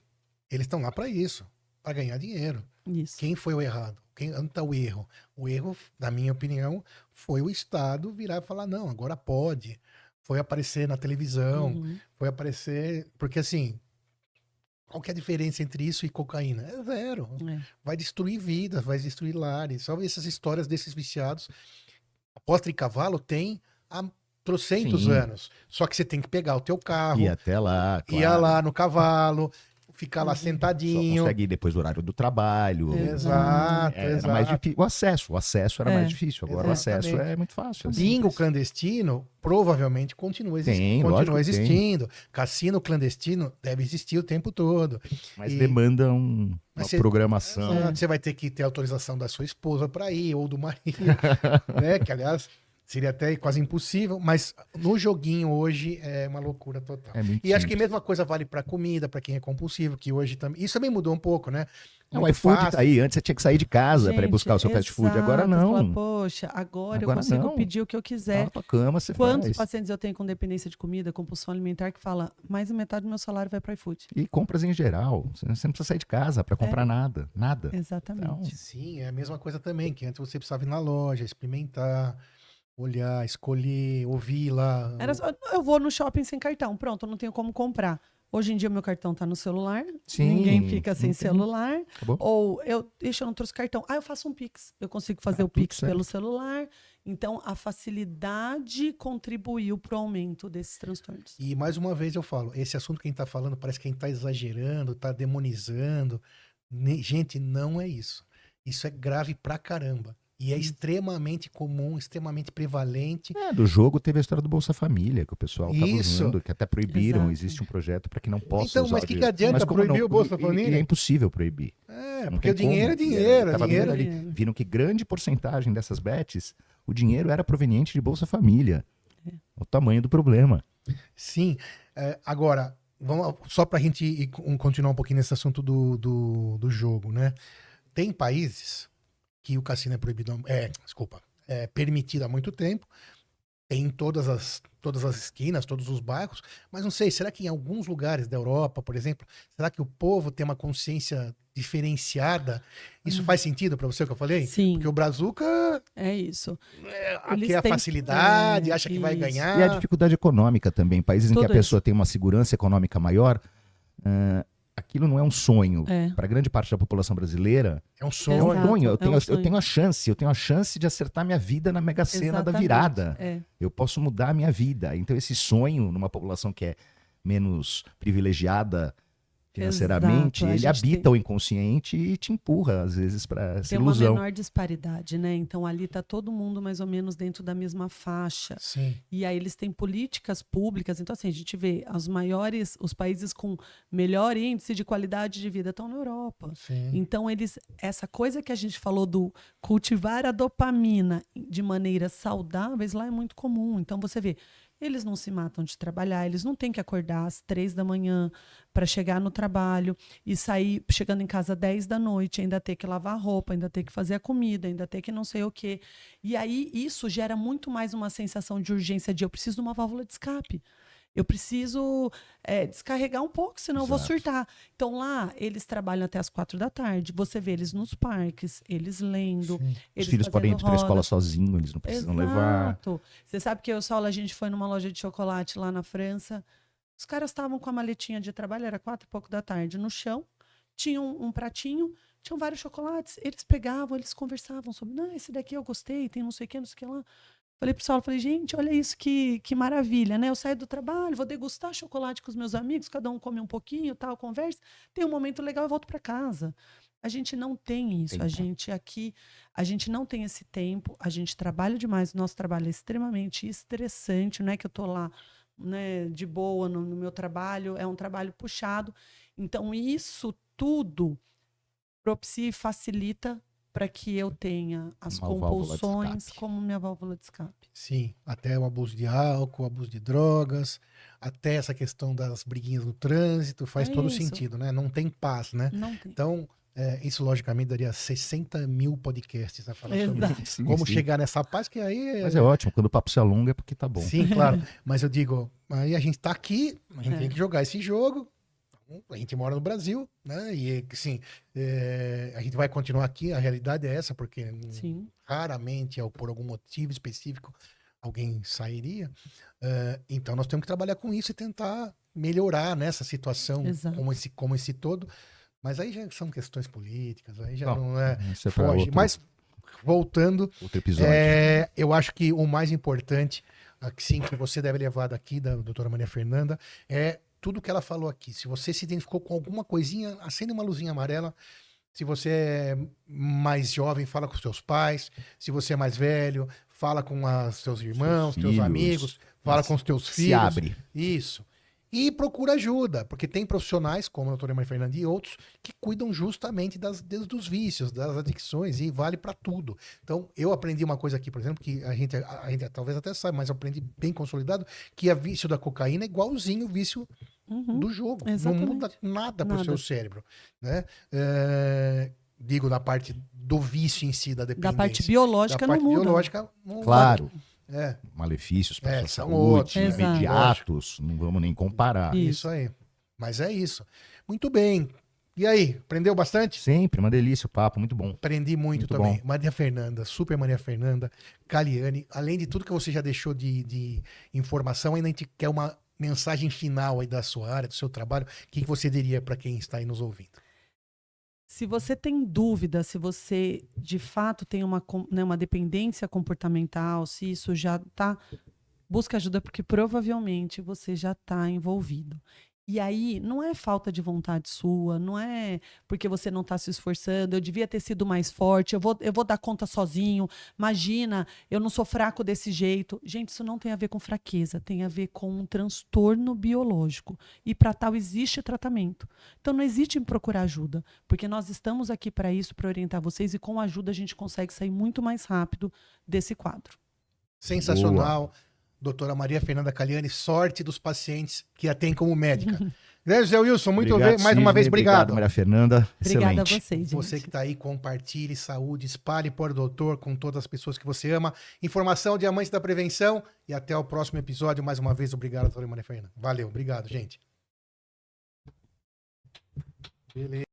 S2: eles estão lá para isso, para ganhar dinheiro.
S1: Isso.
S2: Quem foi o errado? Onde está o erro? O erro, na minha opinião, foi o Estado virar e falar, não, agora pode. Foi aparecer na televisão, foi aparecer... Porque assim, qual que é a diferença entre isso e cocaína? É zero. Vai destruir vidas, vai destruir lares. Só essas histórias desses viciados. Aposta de cavalo tem há trocentos anos. Só que você tem que pegar o teu carro.
S3: E até lá, claro.
S2: Ia lá no cavalo, ficar lá
S3: Só
S2: sentadinho.
S3: consegue ir depois do horário do trabalho.
S2: Exato,
S3: Era mais
S2: exato.
S3: difícil. O acesso era mais difícil. Agora o acesso
S2: Exatamente.
S3: é muito fácil. assim.
S2: Bingo clandestino provavelmente continua,
S3: lógico que tem.
S2: existindo. Cassino clandestino deve existir o tempo todo.
S3: Mas
S2: E-
S3: demanda uma
S2: Mas você-
S3: programação.
S2: Exato, você vai ter que ter autorização da sua esposa para ir, ou do marido, né? Que, aliás, seria até quase impossível. Mas no joguinho hoje é uma loucura total.
S3: É muito
S2: E acho que a
S3: simples.
S2: mesma coisa vale para comida, para quem é compulsivo, que hoje também. Isso também mudou um pouco, né?
S3: O
S2: Muito
S3: iFood
S2: fácil.
S3: tá aí. Antes você tinha que sair de casa para ir buscar o seu fast food. Agora
S1: exato,
S3: não.
S1: fala, poxa, agora eu
S3: Agora
S1: consigo
S3: não.
S1: pedir o que eu
S3: Tá
S1: quiser.
S3: na tua cama, você
S1: Quantos
S3: faz.
S1: pacientes eu tenho com dependência de comida, compulsão alimentar, que fala mais da metade do meu salário vai para iFood?
S3: E compras em geral. Você não precisa sair de casa para comprar nada. Nada.
S1: Exatamente.
S3: Então,
S2: Sim, é a mesma coisa também, que antes você precisava ir na loja, experimentar, olhar, escolher, ouvir lá.
S1: Era só, eu vou no shopping sem cartão, pronto, eu não tenho como comprar. Hoje em dia o meu cartão tá no celular,
S3: Sim,
S1: ninguém fica sem
S3: não tem.
S1: celular.
S3: Acabou.
S1: Ou eu não trouxe cartão, eu faço um Pix. Eu consigo fazer o
S3: tudo
S1: Pix
S3: certo.
S1: pelo celular. Então a facilidade contribuiu para o aumento desses transtornos.
S2: E mais uma vez eu falo, esse assunto que a gente tá falando parece que a gente tá exagerando, tá demonizando. Gente, não é isso. Isso é grave pra caramba. E é extremamente comum, extremamente prevalente.
S3: Do jogo teve a história do Bolsa Família, que o pessoal estava
S2: Isso.
S3: usando, que até proibiram.
S1: Exato.
S3: Existe um projeto para que não possa
S2: Então,
S3: usar
S2: mas
S3: o
S2: que
S3: dinheiro.
S2: adianta
S3: Mas como
S2: proibir
S3: não-
S2: o Bolsa
S3: e
S2: Família?
S3: é impossível proibir.
S2: É,
S3: Não
S2: porque
S3: tem
S2: o dinheiro é
S3: como.
S2: dinheiro, é
S3: Tava
S2: dinheiro.
S3: vendo ali, viram que grande porcentagem dessas bets, o dinheiro era proveniente de Bolsa Família. O tamanho do problema.
S2: Sim. Agora, vamos, só pra gente continuar um pouquinho nesse assunto do jogo, né? Tem países que o cassino é proibido, é permitido há muito tempo, tem em todas as esquinas, todos os bairros, mas não sei, será que em alguns lugares da Europa, por exemplo, será que o povo tem uma consciência diferenciada? Isso faz sentido pra você o que eu falei?
S1: Sim,
S2: Porque o Brazuca
S1: é isso. Eles
S2: quer a
S1: têm-
S2: facilidade, acha que vai
S1: isso.
S2: ganhar.
S3: E a dificuldade econômica também. Países em que a
S1: Tudo
S3: pessoa tem uma segurança econômica maior, aquilo não é um sonho.
S1: É.
S3: Para grande parte da população brasileira,
S2: É um
S3: é um
S2: sonho.
S1: Exato,
S3: sonho.
S1: é um
S3: Eu
S1: sonho.
S3: tenho a chance de acertar minha vida na Mega Sena da
S1: Exatamente,
S3: virada.
S1: é.
S3: Eu posso mudar a minha vida. Então, esse sonho numa população que é menos privilegiada financeiramente,
S1: Exato, a
S3: ele
S1: gente
S3: habita
S1: tem-
S3: o inconsciente e te empurra, às vezes, para essa
S1: Tem uma
S3: ilusão.
S1: menor disparidade, né? Então ali está todo mundo mais ou menos dentro da mesma faixa.
S2: Sim.
S1: E aí eles têm políticas públicas. Então, assim, a gente vê os países com melhor índice de qualidade de vida estão na Europa.
S2: Sim.
S1: Então, essa coisa que a gente falou do cultivar a dopamina de maneiras saudáveis, lá é muito comum. Então, você vê, eles não se matam de trabalhar, eles não têm que acordar às 3 da manhã para chegar no trabalho e sair, chegando em casa às 10 da noite, ainda ter que lavar a roupa, ainda ter que fazer a comida, ainda ter que não sei o quê. E aí, isso gera muito mais uma sensação de urgência de eu preciso de uma válvula de escape. Eu preciso descarregar um pouco, senão eu vou
S3: Exato.
S1: surtar. Então, lá, eles trabalham até as 4 da tarde. Você vê eles nos parques, eles lendo.
S2: Sim.
S3: Os
S1: Eles
S3: filhos podem ir
S1: fazendo
S3: para a escola
S1: roda.
S3: sozinhos, eles não precisam levar.
S1: Exato. Você sabe que eu e o Saulo, a gente foi numa loja de chocolate lá na França. Os caras estavam com a maletinha de trabalho, era 4 e pouco da tarde, no chão. Tinham um pratinho, tinham vários chocolates. Eles pegavam, eles conversavam sobre, não, esse daqui eu gostei, tem não sei o que lá. Falei pro Saulo, gente, olha isso, que maravilha, né? Eu saio do trabalho, vou degustar chocolate com os meus amigos, cada um come um pouquinho, tal, conversa. Tem um momento legal, eu volto para casa. A gente não tem isso. A gente não tem esse tempo. A gente trabalha demais. O nosso trabalho é extremamente estressante. Não é que eu tô lá, né, de boa no meu trabalho. É um trabalho puxado. Então, isso tudo propicia e facilita para que eu tenha as
S3: Uma válvula de
S1: compulsões
S3: escape.
S1: como minha válvula de escape.
S2: Sim, até o abuso de álcool, o abuso de drogas, até essa questão das briguinhas no trânsito, faz
S1: É
S2: todo
S1: isso.
S2: sentido, né? Não tem paz, né?
S1: Não tem.
S2: Então, isso logicamente daria 60 mil podcasts a falar sobre
S1: Exato.
S3: Sim,
S2: como
S3: sim.
S2: chegar nessa paz, que aí...
S3: Mas é ótimo, quando o papo se alonga é porque tá bom.
S2: Sim, claro. Mas eu digo, aí a gente tá aqui, a gente
S1: É.
S2: tem que jogar esse jogo. A gente mora no Brasil, né? E assim, a gente vai continuar aqui, a realidade é essa, porque
S1: Sim.
S2: raramente, por algum motivo específico, alguém sairia. Então nós temos que trabalhar com isso e tentar melhorar nessa situação
S1: Exato.
S2: como esse todo. Mas aí já são questões políticas, aí já
S3: Não,
S2: não é.
S3: Isso é pra
S2: Foge.
S3: outro,
S2: Mas voltando,
S3: outro episódio.
S2: eu acho que o mais importante, sim, que você deve levar daqui, da doutora Maria Fernanda, é tudo que ela falou aqui. Se você se identificou com alguma coisinha, acende uma luzinha amarela. Se você é mais jovem, fala com os seus pais. Se você é mais velho, fala com os seus irmãos, teus
S3: filhos.
S2: amigos, fala com os teus
S3: Se
S2: filhos.
S3: abre.
S2: Isso. E procura ajuda, porque tem profissionais, como a doutora Maria Fernanda e outros, que cuidam justamente dos vícios, das adicções, e vale para tudo. Então, eu aprendi uma coisa aqui, por exemplo, que a gente talvez até saiba, mas eu aprendi bem consolidado, que o vício da cocaína é igualzinho o vício do jogo.
S1: Exatamente.
S2: Não muda nada para o
S1: Nada.
S2: seu cérebro. Né? Digo, na parte do vício em si, da dependência.
S1: Da parte biológica
S2: Da parte
S1: não muda.
S2: biológica, não
S3: Claro.
S2: É,
S3: Malefícios para sua
S2: são
S3: saúde,
S2: outros,
S1: né?
S3: imediatos, não vamos nem comparar.
S1: Isso.
S2: isso aí. Mas é isso. Muito bem. E aí, aprendeu bastante?
S3: Sempre, uma delícia o papo, muito bom.
S2: Aprendi muito
S3: Muito
S2: também.
S3: bom.
S2: Maria Fernanda, Super Maria Fernanda, Caliane, além de tudo que você já deixou de informação, ainda a gente quer uma mensagem final aí da sua área, do seu trabalho. O que você diria para quem está aí nos ouvindo?
S1: Se você tem dúvida, se você de fato tem uma dependência comportamental, se isso já está, busca ajuda, porque provavelmente você já está envolvido. E aí, não é falta de vontade sua, não é porque você não está se esforçando, eu devia ter sido mais forte, eu vou dar conta sozinho, imagina, eu não sou fraco desse jeito. Gente, isso não tem a ver com fraqueza, tem a ver com um transtorno biológico. E para tal existe tratamento. Então não existe em procurar ajuda, porque nós estamos aqui para isso, para orientar vocês, e com ajuda a gente consegue sair muito mais rápido desse quadro.
S2: Sensacional. Doutora Maria Fernanda Caliane, sorte dos pacientes que a tem como médica. Grande Zé Wilson, mais uma vez, obrigado.
S3: Maria Fernanda.
S1: Obrigada a
S3: Excelente.
S1: vocês, gente.
S2: Você que está aí, compartilhe saúde, espalhe por doutor com todas as pessoas que você ama. Informação, Diamante da Prevenção. E até o próximo episódio. Mais uma vez, obrigado, doutora Maria Fernanda. Valeu, obrigado, gente. Beleza.